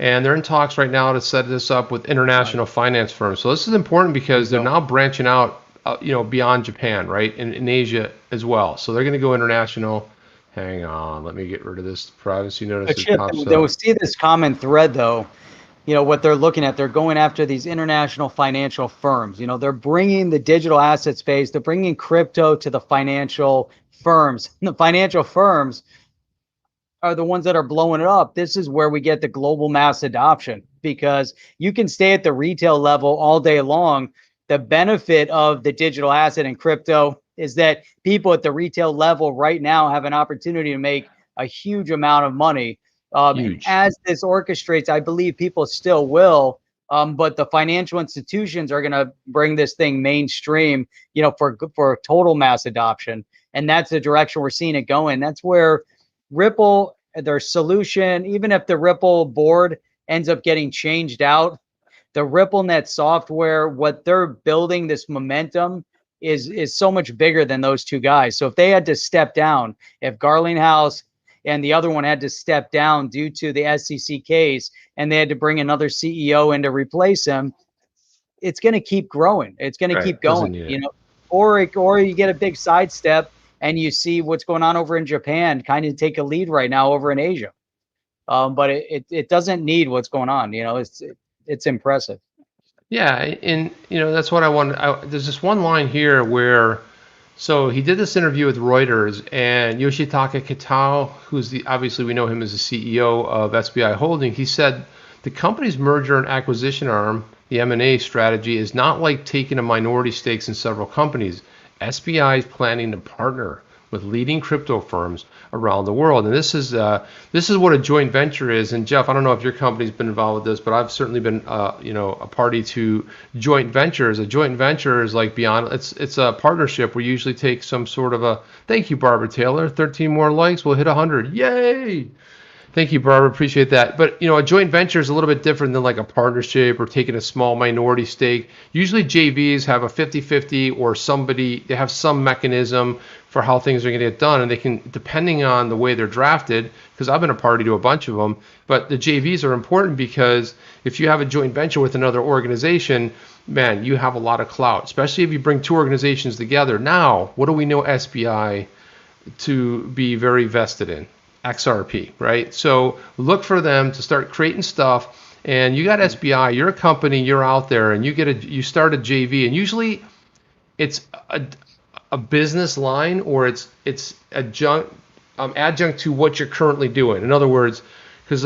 and they're in talks right now to set this up with international finance firms. So this is important because they're now branching out, beyond Japan, right, in Asia as well. So they're going to go international. Hang on, let me get rid of this privacy notice. They'll see this common thread though. What they're looking at, they're going after these international financial firms. They're bringing the digital asset space, they're bringing crypto to the financial firms. And the financial firms are the ones that are blowing it up. This is where we get the global mass adoption, because you can stay at the retail level all day long. The benefit of the digital asset and crypto is that people at the retail level right now have an opportunity to make a huge amount of money. As this orchestrates, I believe people still will, but the financial institutions are going to bring this thing mainstream, for total mass adoption. And that's the direction we're seeing it going. That's where Ripple, their solution, even if the Ripple board ends up getting changed out, the RippleNet software, what they're building, this momentum is so much bigger than those two guys. So if they had to step down, if Garlinghouse and the other one had to step down due to the SEC case, and they had to bring another CEO in to replace him, it's going to keep growing. It's going to keep going, or you get a big sidestep and you see what's going on over in Japan, kind of take a lead right now over in Asia. But it doesn't need what's going on. It's impressive. Yeah. And, that's what I want. There's this one line here where, so he did this interview with Reuters, and Yoshitaka Kitao, obviously we know him as the CEO of SBI Holdings, he said the company's merger and acquisition arm, the M&A strategy, is not like taking a minority stakes in several companies. SBI is planning to partner with leading crypto firms around the world, and this is what a joint venture is. And Jeff, I don't know if your company's been involved with this, but I've certainly been a party to joint ventures. A joint venture is like beyond. It's a partnership. We usually take some sort of a. Thank you, Barbara Taylor. 13 more likes. We'll hit 100. Yay! Thank you, Barbara. Appreciate that. But a joint venture is a little bit different than like a partnership or taking a small minority stake. Usually JVs have a 50-50 or they have some mechanism for how things are going to get done, and they can, depending on the way they're drafted, because I've been a party to a bunch of them, but the JVs are important because if you have a joint venture with another organization, man, you have a lot of clout, especially if you bring two organizations together. Now, what do we know SBI to be very vested in? XRP, right? So look for them to start creating stuff, and you got SBI, you're a company, you're out there, and you start a JV, and usually it's a business line, or it's adjunct to what you're currently doing. In other words, because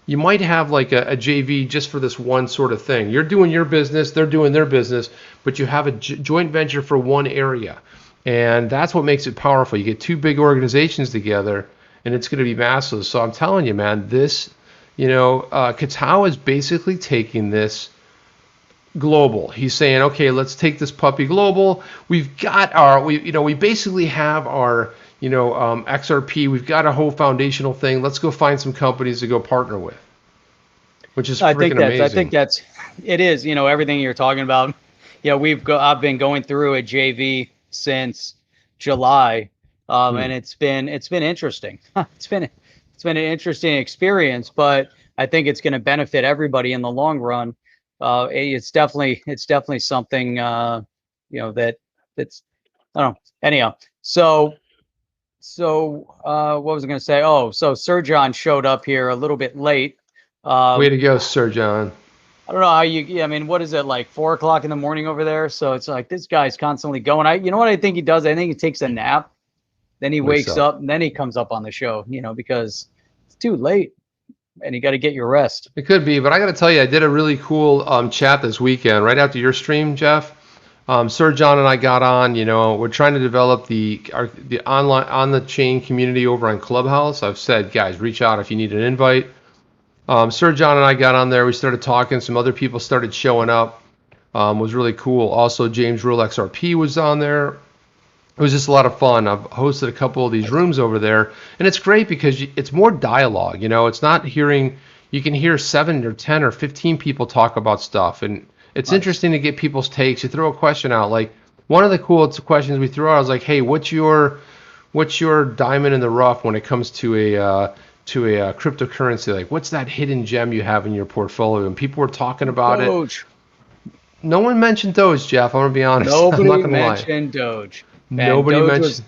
you might have like a JV just for this one sort of thing. You're doing your business, they're doing their business, but you have a joint venture for one area, and that's what makes it powerful. You get two big organizations together, and it's going to be massive. So I'm telling you, man, this, Kitao is basically taking this global. He's saying, okay, let's take this puppy global. We've got we basically have our, XRP. We've got a whole foundational thing. Let's go find some companies to go partner with, which is freaking amazing. I think it is, everything you're talking about. I've been going through a JV since July. And it's been interesting. It's been an interesting experience, but I think it's going to benefit everybody in the long run. It's definitely something that's I don't know. Anyhow, so what was I going to say? Oh, so Sir John showed up here a little bit late. Way to go, Sir John. I don't know how I mean, what is it, like 4 o'clock in the morning over there? So it's like this guy's constantly going. You know what I think he does? I think he takes a nap. Then he wakes up, and then he comes up on the show, because it's too late and you got to get your rest. It could be, but I got to tell you, I did a really cool chat this weekend right after your stream, Jeff. Sir John and I got on. We're trying to develop the online on the chain community over on Clubhouse. I've said, guys, reach out if you need an invite. Sir John and I got on there. We started talking. Some other people started showing up. Was really cool. Also, James Rule XRP was on there. It was just a lot of fun. I've hosted a couple of these rooms over there, and it's great because it's more dialogue. It's not hearing. You can hear 7 or 10 or 15 people talk about stuff, and it's interesting to get people's takes. You throw a question out. Like one of the coolest questions we threw out, I was like, "Hey, what's your diamond in the rough when it comes to a cryptocurrency? Like, what's that hidden gem you have in your portfolio?" And people were talking about Doge. it. No one mentioned Doge, Jeff. I'm gonna be honest. Nobody mentioned Doge. Man, Nobody mentioned.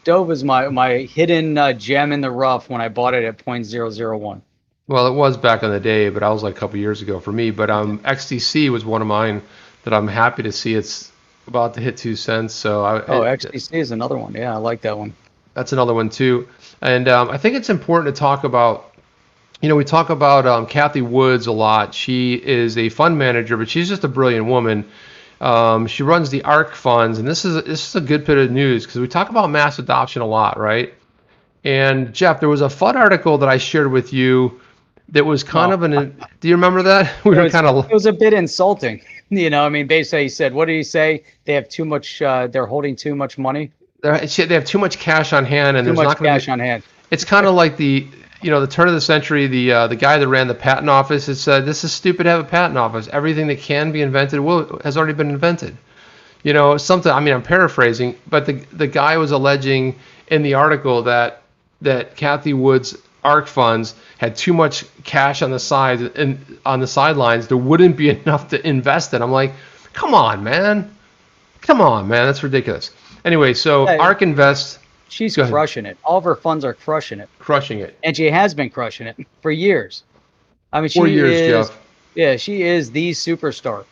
Doge was my hidden gem in the rough when I bought it at 0.001. Well, it was back in the day, but I was like a couple years ago for me. But XTC was one of mine that I'm happy to see it's about to hit 2 cents. So XTC is another one. Yeah, I like that one. That's another one too. And I think it's important to talk about. We talk about Cathie Woods a lot. She is a fund manager, but she's just a brilliant woman. She runs the ARK funds, and this is a good bit of news because we talk about mass adoption a lot, right? And Jeff, there was a FUD article that I shared with you that was kind of do you remember that? It was a bit insulting. Basically he said, what did he say? They have too much, they're holding too much money. They have too much cash on hand, and there's not going to be cash on hand. It's kind of like the turn of the century, the guy that ran the patent office had said, this is stupid to have a patent office. Everything that can be invented has already been invented. Something, I'm paraphrasing, but the guy was alleging in the article that Cathie Wood's ARK funds had too much cash on the side and on the sidelines. There wouldn't be enough to invest in. I'm like, come on, man. That's ridiculous. Anyway, so ARK Invest. She's crushing it. All of her funds are crushing it. And she has been crushing it for years. 4 years, Jeff. Yeah, she is the superstar.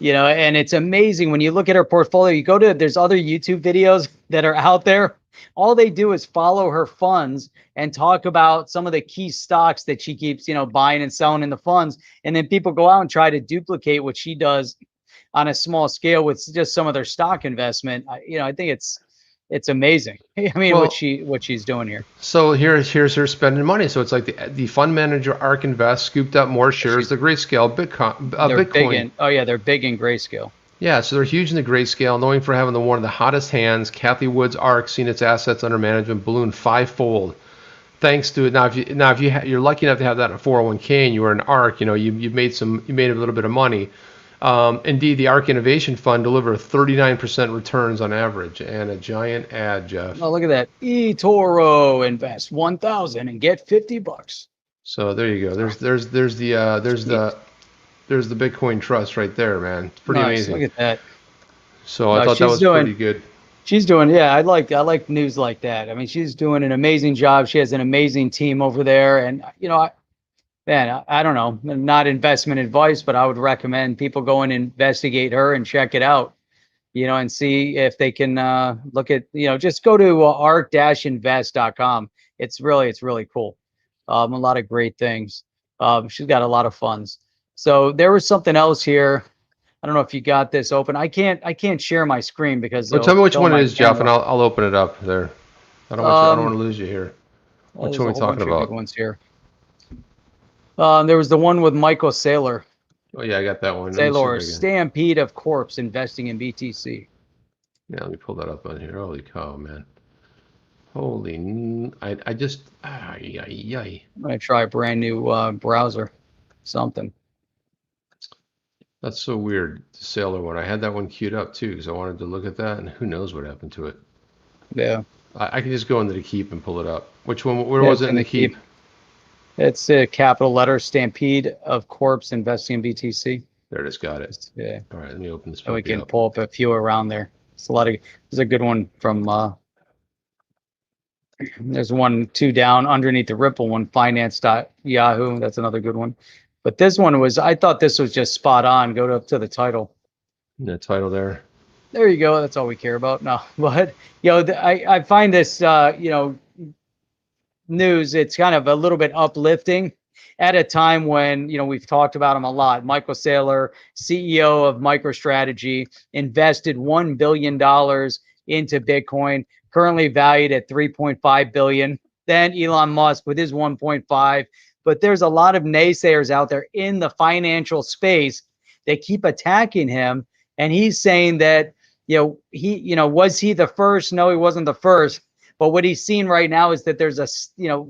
And it's amazing when you look at her portfolio. There's other YouTube videos that are out there. All they do is follow her funds and talk about some of the key stocks that she keeps, buying and selling in the funds. And then people go out and try to duplicate what she does on a small scale with just some of their stock investment. I think it's amazing. What she's doing here. So here's her spending money. So it's like the fund manager ARK Invest scooped up more shares. The Grayscale Bitcoin. They're big in Grayscale. Yeah, so they're huge in the Grayscale, knowing for having one of the hottest hands. Cathie Wood's ARK seen its assets under management balloon 5-fold, thanks to it. Now, if you're lucky enough to have that in a 401k and you were an ARK, you made a little bit of money. Indeed, the ARK Innovation Fund delivered 39% returns on average, and a giant ad, Jeff. Oh, look at that! eToro invest 1,000 and get $50. So there you go. There's the Bitcoin Trust right there, man. It's pretty amazing. Look at that. So I thought that was pretty good. She's doing, I like news like that. She's doing an amazing job. She has an amazing team over there, and I don't know, not investment advice, but I would recommend people go and investigate her and check it out, and see if they can look at, just go to ark-invest.com. It's really cool. A lot of great things. She's got a lot of funds. So there was something else here. I don't know if you got this open. I can't share my screen because. Well, tell me which one it is, Jeff, and I'll open it up there. I don't want to lose you here. Which one are we talking about? Big ones here. There was the one with Michael Saylor. Oh yeah, I got that one. Saylor, stampede of corpse investing in BTC. Yeah, let me pull that up on here. Holy cow, man. I just. I'm gonna try a brand new browser. Something. That's so weird, the Sailor one. I had that one queued up too because I wanted to look at that, and who knows what happened to it. Yeah. I can just go into the Keep and pull it up. Which one? Where was it in the Keep? It's a capital letter, stampede of corpse investing in BTC. There it is. Got it. Yeah. All right, let me open this. So we can pull up a few around there. There's a good one from. There's 2 down underneath the Ripple one, finance.yahoo. That's another good one. But this one I thought this was just spot on. Go up to the title. The title there. There you go. That's all we care about. No, but I find this news. It's kind of a little bit uplifting. at a time when, we've talked about him a lot. Michael Saylor, CEO of MicroStrategy, invested $1 billion into Bitcoin, currently valued at $3.5 billion. Then Elon Musk with his 1.5. But there's a lot of naysayers out there in the financial space that keep attacking him. And he's saying that, was he the first? No, he wasn't the first. But what he's seen right now is that there's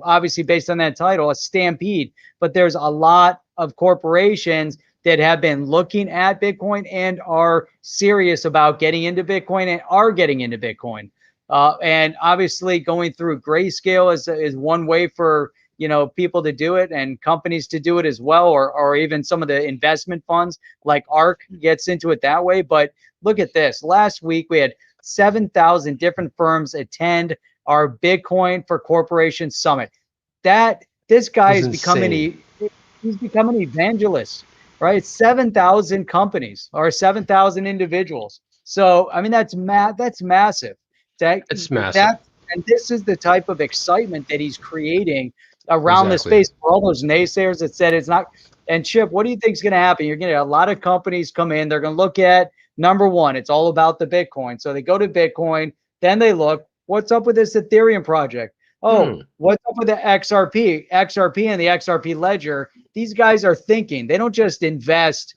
obviously based on that title, a stampede. But there's a lot of corporations that have been looking at Bitcoin and are serious about getting into Bitcoin and are getting into Bitcoin. And obviously going through grayscale is one way for people to do it and companies to do it as well, or even some of the investment funds like ARK gets into it that way. But look at this. Last week we had 7,000 different firms attend our Bitcoin for Corporations Summit. This guy is becoming he's become an evangelist, right? 7,000 companies or 7,000 individuals. So I mean that's massive. It's massive. And this is the type of excitement that he's creating around the space for all those naysayers that said it's not. And Chip, what do you think is going to happen? You're going to get a lot of companies come in. They're going to look at, number one, it's all about the Bitcoin. So they go to Bitcoin, then they look, what's up with this Ethereum project? Oh, what's up with the XRP and the XRP ledger? These guys are thinking. They don't just invest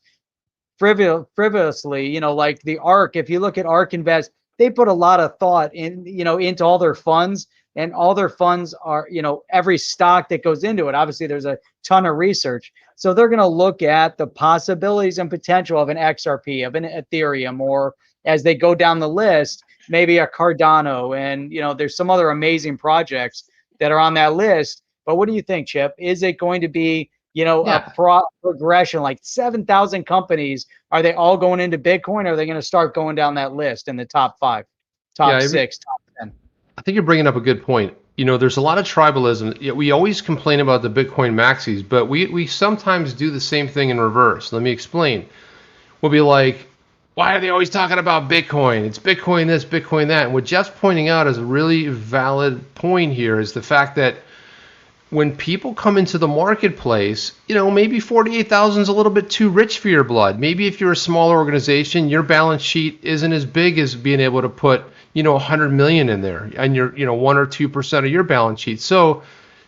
frivolously, like the ARK. If you look at ARK Invest, they put a lot of thought in, into all their funds, and all their funds are, every stock that goes into it. Obviously, there's a ton of research. So they're going to look at the possibilities and potential of an XRP, of an Ethereum, or as they go down the list, maybe a Cardano. And, there's some other amazing projects that are on that list. But what do you think, Chip? Is it going to be, a progression like 7,000 companies? Are they all going into Bitcoin? Or are they going to start going down that list in the top 5, top 6, top 10? I think you're bringing up a good point. There's a lot of tribalism. We always complain about the Bitcoin maxis, but we sometimes do the same thing in reverse. Let me explain. We'll be like, why are they always talking about Bitcoin? It's Bitcoin this, Bitcoin that. And what Jeff's pointing out is a really valid point here, is the fact that when people come into the marketplace, maybe 48,000 is a little bit too rich for your blood. Maybe if you're a smaller organization, your balance sheet isn't as big as being able to put 100 million in there, and you're 1 or 2% of your balance sheet. So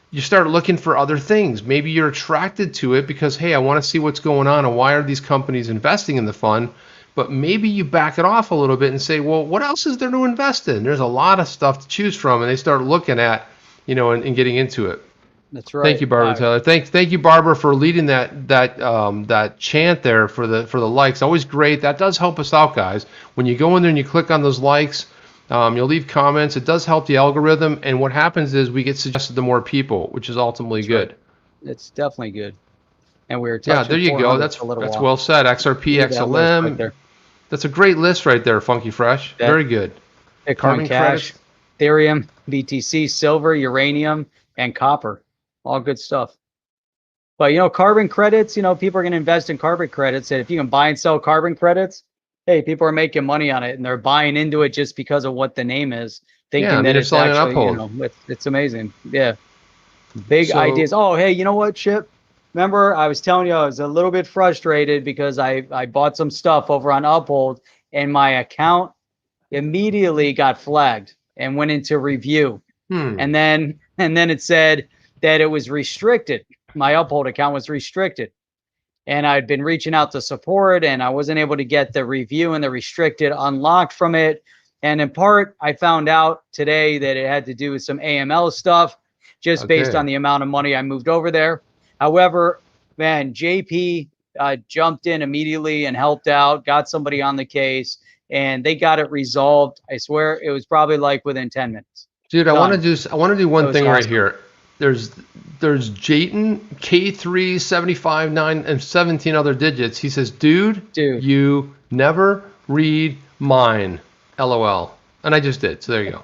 you start looking for other things. Maybe you're attracted to it because, hey, I want to see what's going on and why are these companies investing in the fund. But maybe you back it off a little bit and say, well, what else is there to invest in? There's a lot of stuff to choose from, and they start looking at, and getting into it. That's right. Thank you, Barbara Taylor. Thank you, Barbara, for leading that chant there for the likes. Always great. That does help us out, guys. When you go in there and you click on those likes, you'll leave comments. It does help the algorithm, and what happens is we get suggested to more people, which is ultimately good. Right. It's definitely good. And we're there you go. That's well said. XRP, XLM. Right, that's a great list right there, Funky Fresh. Very good. Bitcoin Cash, Ethereum, BTC, silver, uranium, and copper. All good stuff. But, carbon credits, people are going to invest in carbon credits. And if you can buy and sell carbon credits, hey, people are making money on it, and they're buying into it just because of what the name is, thinking that it's actually, Uphold. It's amazing. Yeah. Big ideas. Oh, hey, you know what, Chip? Remember, I was telling you I was a little bit frustrated because I bought some stuff over on Uphold, and my account immediately got flagged and went into review. And then it said that it was restricted. My Uphold account was restricted. And I'd been reaching out to support, and I wasn't able to get the review and the restricted unlocked from it. And in part, I found out today that it had to do with some AML stuff, just based on the amount of money I moved over there. However, man, JP jumped in immediately and helped out, got somebody on the case, and they got it resolved. I swear it was probably like within 10 minutes. Dude, I want to do one thing right here. There's Deaton, K3, 75, 9, and 17 other digits. He says, dude, you never read mine. LOL. And I just did. So there you go.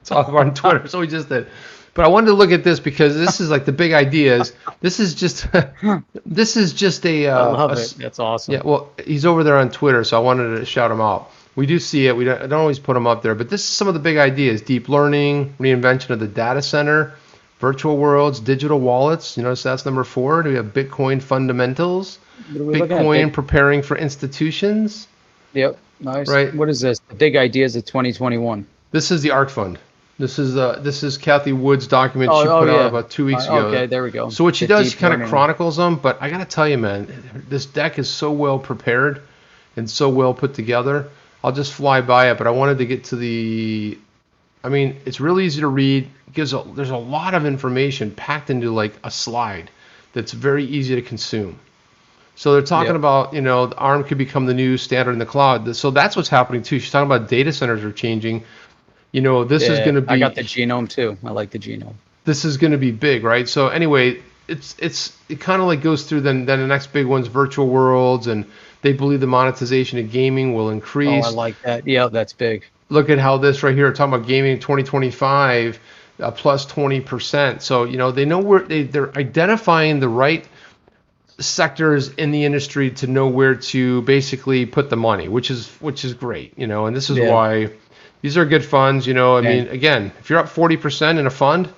It's all on Twitter. So we just did. But I wanted to look at this because this is like the big ideas. This is just a I love it. That's awesome. Yeah, well, he's over there on Twitter, so I wanted to shout him out. We do see it. I don't always put them up there, but this is some of the big ideas: deep learning, reinvention of the data center, Virtual worlds, digital wallets. You notice that's number 4. Do we have Bitcoin fundamentals? What are we looking at? Bitcoin preparing for institutions. Yep, nice. Right. What is this? The big ideas of 2021. This is the ARK fund. This is Cathie Wood's document she put out about 2 weeks ago. Okay, there we go. So what she does, she kind of chronicles them, but I got to tell you, man, this deck is so well prepared and so well put together. I'll just fly by it, but I wanted to get to it's really easy to read. There's a lot of information packed into like a slide that's very easy to consume. So they're talking about, the ARM could become the new standard in the cloud. So that's what's happening too. She's talking about data centers are changing. This is going to be. I got the genome too. I like the genome. This is going to be big, right? So anyway, it kind of like goes through. Then the next big one's virtual worlds, and they believe the monetization of gaming will increase. Oh, I like that. Yeah, that's big. Look at how this right here, talking about gaming in 2025, plus 20%. So they know where they're identifying the right sectors in the industry to know where to basically put the money, which is great. And this is why. These are good funds, mean, again, if you're up 40% in a fund,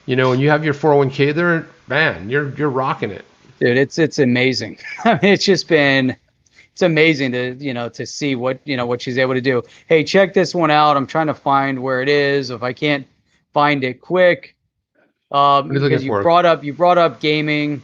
and you have your 401k there, man, you're rocking it. Dude, it's amazing. I mean, it's amazing to see what she's able to do. Hey, check this one out. I'm trying to find where it is. If I can't find it quick, because you brought up gaming,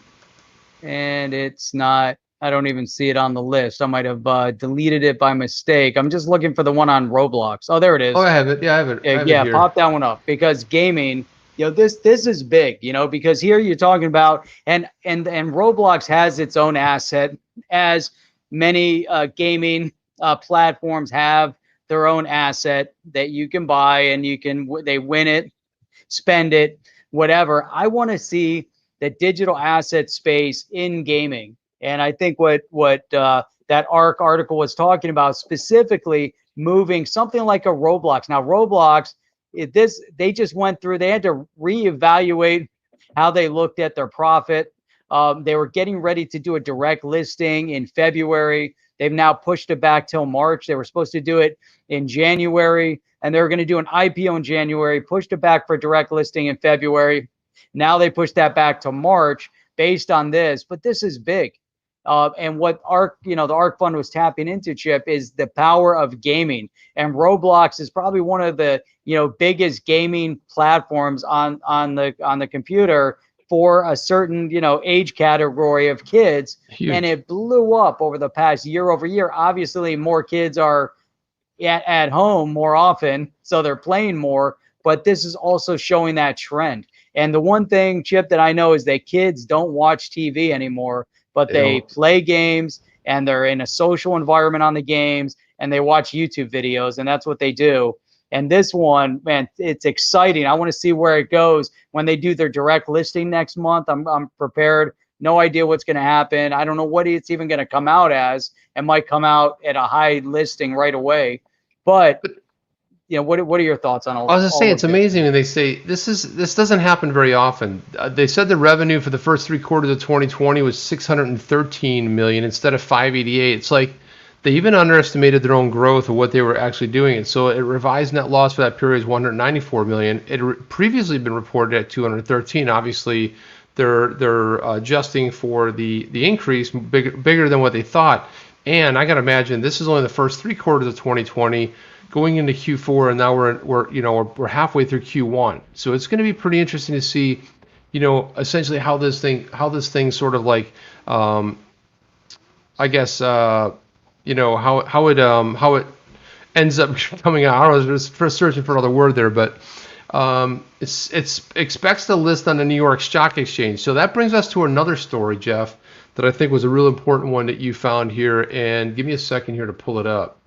and it's not. I don't even see it on the list. I might have deleted it by mistake. I'm just looking for the one on Roblox. Oh, there it is. Oh, I have it. Yeah, I have it. Yeah, pop that one up, because gaming, this is big, because here you're talking about, and Roblox has its own asset, as many gaming platforms have their own asset that you can buy, and they win it, spend it, whatever. I want to see the digital asset space in gaming. And I think what that ARK article was talking about, specifically moving something like a Roblox. Now, Roblox, they just went through, they had to reevaluate how they looked at their profit. They were getting ready to do a direct listing in February. They've now pushed it back till March. They were supposed to do it in January, and they were going to do an IPO in January, pushed it back for direct listing in February. Now they pushed that back to March based on this, but this is big. And what ARK, the ARK fund was tapping into, Chip, is the power of gaming. And Roblox is probably one of the, biggest gaming platforms on the computer for a certain, age category of kids. Huge. And it blew up over the past year over year. Obviously, more kids are at home more often, so they're playing more. But this is also showing that trend. And the one thing, Chip, that I know is that kids don't watch TV anymore, but they play games, and they're in a social environment on the games, and they watch YouTube videos, and that's what they do. And this one, man, it's exciting. I want to see where it goes when they do their direct listing next month. I'm prepared. No idea what's going to happen. I don't know what it's even going to come out as. It might come out at a high listing right away. But what are your thoughts on all? I was just saying, it's amazing when they say this doesn't happen very often. They said the revenue for the first 3 quarters of 2020 was 613 million instead of 588. It's like they even underestimated their own growth of what they were actually doing. And so it revised net loss for that period is 194 million. It previously been reported at 213. Obviously, they're adjusting for the increase bigger than what they thought. And I got to imagine this is only the first 3 quarters of 2020. Going into Q4, and now we're halfway through Q1. So it's going to be pretty interesting to see, essentially how this thing sort of like, I guess, how it ends up coming out. I was just searching for another word there, but it expects to list on the New York Stock Exchange. So that brings us to another story, Jeff, that I think was a real important one that you found here. And give me a second here to pull it up.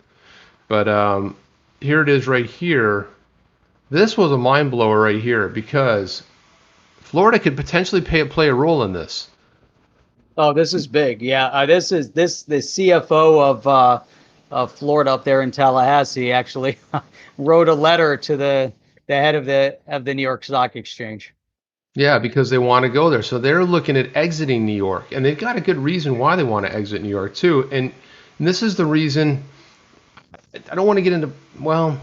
But here it is right here. This was a mind blower right here, because Florida could potentially play a role in this. Oh, this is big. Yeah, the CFO of Florida up there in Tallahassee actually wrote a letter to the head of the New York Stock Exchange. Yeah, because they want to go there. So they're looking at exiting New York, and they've got a good reason why they want to exit New York too. And this is the reason. I don't want to get into, well,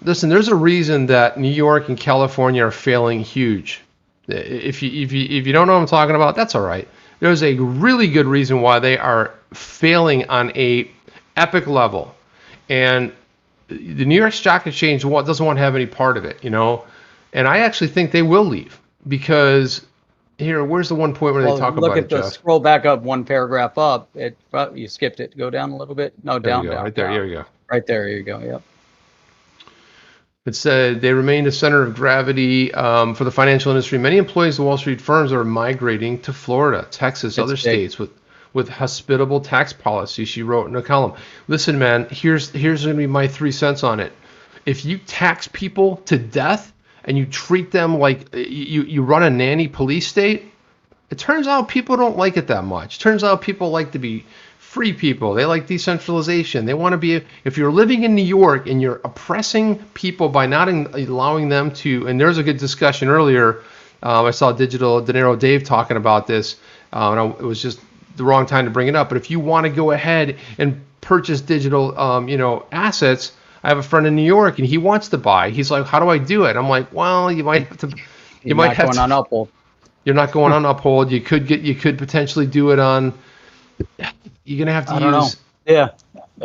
listen, there's a reason that New York and California are failing huge. If you don't know what I'm talking about, that's all right. There's a really good reason why they are failing on a epic level, and the New York Stock Exchange doesn't want to have any part of it, you know. And I actually think they will leave because here, where's the one point where they talk about it, Jeff? Scroll back up one paragraph up. You skipped it. Go down a little bit. No, there down, down. Right there. down. Here we go. Right there. Here you go. Yep. It said they remain the center of gravity for the financial industry. Many employees of Wall Street firms are migrating to Florida, Texas, other states with hospitable tax policy, she wrote in a column. Listen, man, here's going to be my 3 cents on it. If you tax people to death and you treat them like you run a nanny police state, it turns out people don't like it that much. Turns out people like to be free people. They like decentralization. They want to be, if you're living in New York and you're oppressing people by not allowing them to, and there's a good discussion earlier. I saw Digital Dinero Dave talking about this, and it was just the wrong time to bring it up. But if you want to go ahead and purchase digital, assets, I have a friend in New York and he wants to buy. He's like, how do I do it? I'm like, well, you might have to. You're not going on Uphold. You're not going on Uphold. You could potentially do it on. You're gonna have to use. I don't know. Yeah,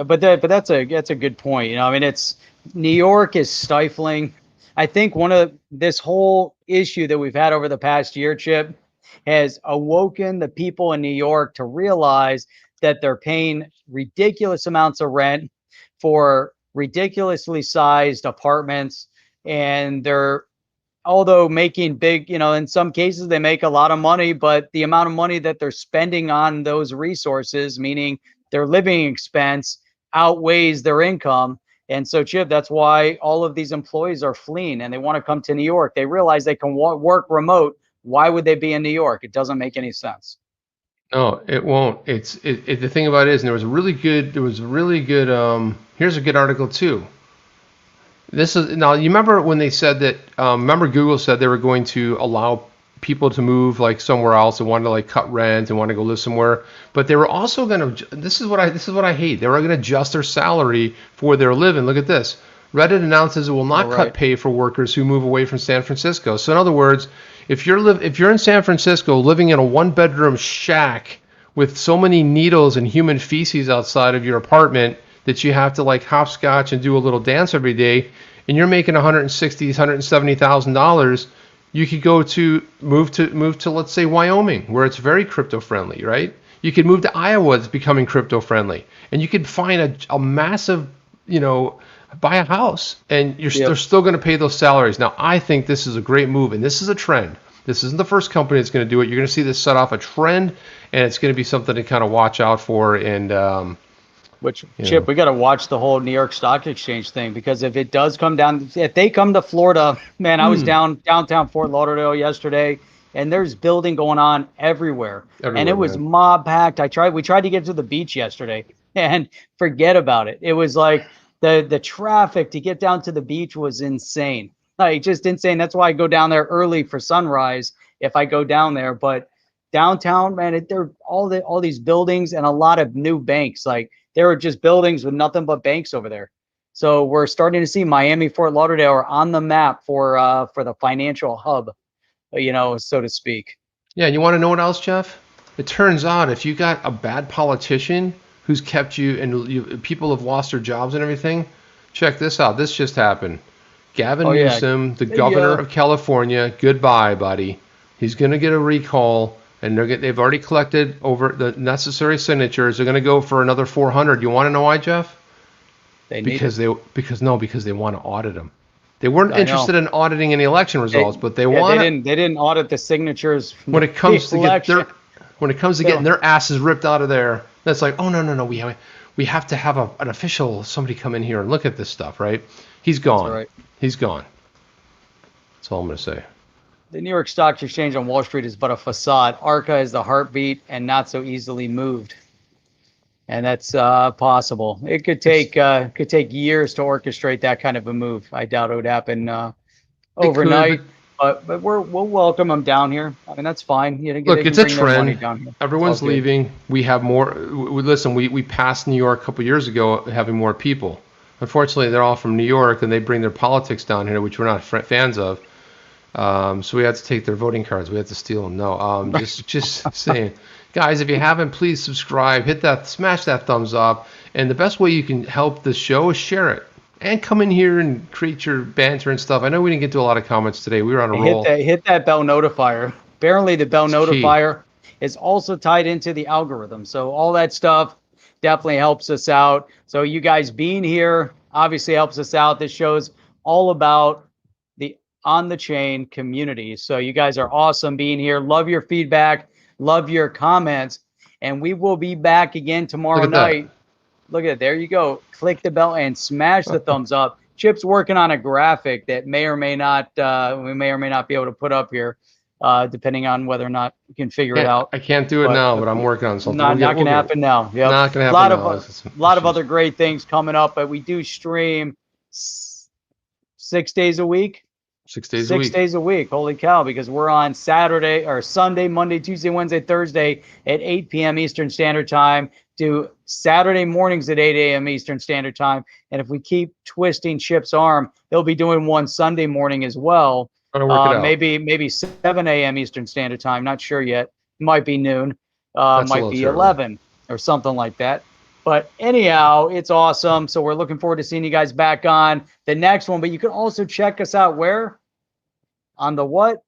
but that's a good point. You know, I mean, it's New York is stifling. I think one of this whole issue that we've had over the past year, Chip, has awoken the people in New York to realize that they're paying ridiculous amounts of rent for ridiculously sized apartments, and they're, although making big, in some cases they make a lot of money, but the amount of money that they're spending on those resources, meaning their living expense, outweighs their income. And so, Chip, that's why all of these employees are fleeing and they want to come to New York. They realize they can work remote. Why would they be in New York? It doesn't make any sense. No, it won't. The thing about it is, and there was a really good, here's a good article too. This is, now you remember when they said that, remember Google said they were going to allow people to move like somewhere else and wanted to like cut rent and want to go live somewhere, but they were also going to, this is what I hate. They were going to adjust their salary for their living. Look at this. Reddit announces it will not cut pay for workers who move away from San Francisco. So in other words, if you're in San Francisco living in a 1-bedroom shack with so many needles and human feces outside of your apartment that you have to like hopscotch and do a little dance every day, and you're making $160,000, $170,000, you could go to move to let's say Wyoming, where it's very crypto friendly, right? You could move to Iowa, it's becoming crypto friendly, and you could find a massive, buy a house, and they're still going to pay those salaries. Now, I think this is a great move, and this is a trend. This isn't the first company that's going to do it. You're going to see this set off a trend, and it's going to be something to kind of watch out for. And Chip, we got to watch the whole New York Stock Exchange thing, because if it does come down, if they come to Florida, man, I was downtown Fort Lauderdale yesterday, and there's building going on everywhere and it was mob packed. We tried to get to the beach yesterday, and forget about it. It was like the traffic to get down to the beach was insane, like just insane. That's why I go down there early for sunrise if I go down there. But downtown, man, there are all these buildings and a lot of new banks. Like there are just buildings with nothing but banks over there. So we're starting to see Miami, Fort Lauderdale are on the map for the financial hub, so to speak. Yeah, and you want to know what else, Jeff? It turns out if you got a bad politician who's kept you, and people have lost their jobs and everything, check this out. This just happened. Gavin Newsom, the governor of California, goodbye, buddy. He's going to get a recall, and they've already collected over the necessary signatures. They're going to go for another 400. You want to know why, Jeff? Because they want to audit him. They weren't interested in auditing any election results, but they want. They didn't audit the signatures when it comes to getting their asses ripped out of there. That's like, oh no, we have to have an official, somebody come in here and look at this stuff, right? He's gone. That's right. He's gone. That's all I'm going to say. The New York Stock Exchange on Wall Street is but a facade. ARCA is the heartbeat and not so easily moved. And that's possible. It could take years to orchestrate that kind of a move. I doubt it would happen overnight. But we'll welcome them down here. I mean, that's fine. Look, it's a trend. Everyone's leaving. We have more. Listen, we passed New York a couple years ago having more people. Unfortunately, they're all from New York, and they bring their politics down here, which we're not fans of. So we had to take their voting cards. We had to steal them. No, just saying, guys, if you haven't, please subscribe, smash that thumbs up, and the best way you can help the show is share it. And come in here and create your banter and stuff. I know we didn't get to a lot of comments today. We were on a roll. Hit that bell notifier. Apparently, the bell notifier is also tied into the algorithm. So all that stuff definitely helps us out. So you guys being here obviously helps us out. This show's all about the on the chain community. So you guys are awesome being here. Love your feedback. Love your comments. And we will be back again tomorrow night. Look at it. There you go. Click the bell and smash the thumbs up. Chip's working on a graphic that may or may not we may or may not be able to put up here, depending on whether or not you can figure it out. I can't do it now, but I'm working on something. Not going to happen now. Yep. Not going to happen now. A lot of other great things coming up, but we do stream 6 days a week. 6 days a week. 6 days a week. Holy cow, because we're on Saturday or Sunday, Monday, Tuesday, Wednesday, Thursday at 8 p.m. Eastern Standard Time to Saturday mornings at 8 a.m. Eastern Standard Time. And if we keep twisting Chip's arm, they'll be doing one Sunday morning as well. Maybe 7 a.m. Eastern Standard Time. Not sure yet. Might be noon. Might be 11 or something like that. But anyhow, it's awesome. So we're looking forward to seeing you guys back on the next one. But you can also check us out where? On the what?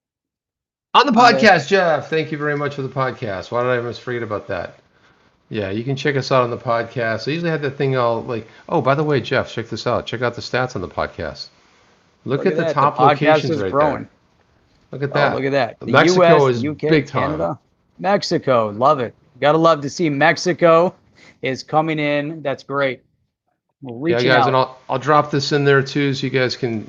On the podcast, Jeff. Thank you very much for the podcast. Why did I almost forget about that? Yeah, you can check us out on the podcast. I usually have that thing all like, oh, by the way, Jeff, check this out. Check out the stats on the podcast. Look at the top locations right there. Look at that. Look at that. The Mexico US, is UK, big time. Canada. Mexico, love it. Gotta love to see Mexico is coming in. That's great. We're reaching guys, out. and I'll drop this in there too, so you guys can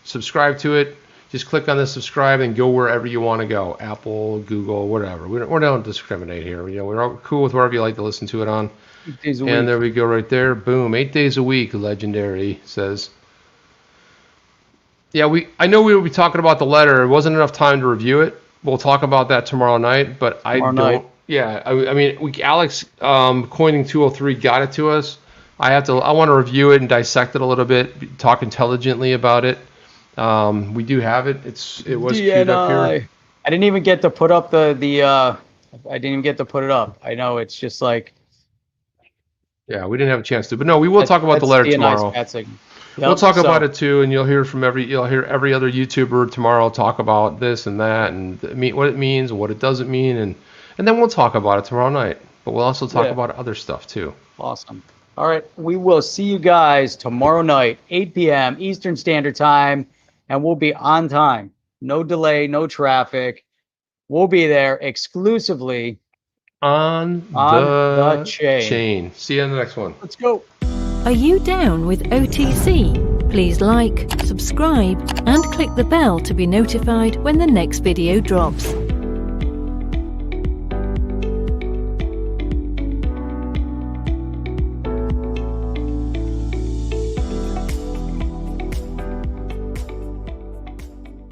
subscribe to it. Just click on the subscribe and go wherever you want to go. Apple, Google, whatever. We don't discriminate here. We're all cool with wherever you like to listen to it on. 8 days a and week. there we go right there. Boom. 8 days a week. Legendary says. Yeah, I know we will be talking about the letter. It wasn't enough time to review it. We'll talk about that tomorrow night. But I mean, Alex Coining 203 got it to us. I want to review it and dissect it a little bit. Talk intelligently about it. We do have it. It was queued up here. I didn't even get to put up I didn't even get to put it up. I know it's just like. Yeah, we didn't have a chance to, but no, we will talk about the letter tomorrow. We'll talk about it too, and you'll hear every other YouTuber tomorrow talk about this and that, and what it means and what it doesn't mean, and then we'll talk about it tomorrow night. But we'll also talk about other stuff too. Awesome. All right, we will see you guys tomorrow night, 8 p.m. Eastern Standard Time, and we'll be on time. No delay, no traffic. We'll be there exclusively on the chain. See you on the next one. Let's go. Are you down with OTC? Please like, subscribe, and click the bell to be notified when the next video drops.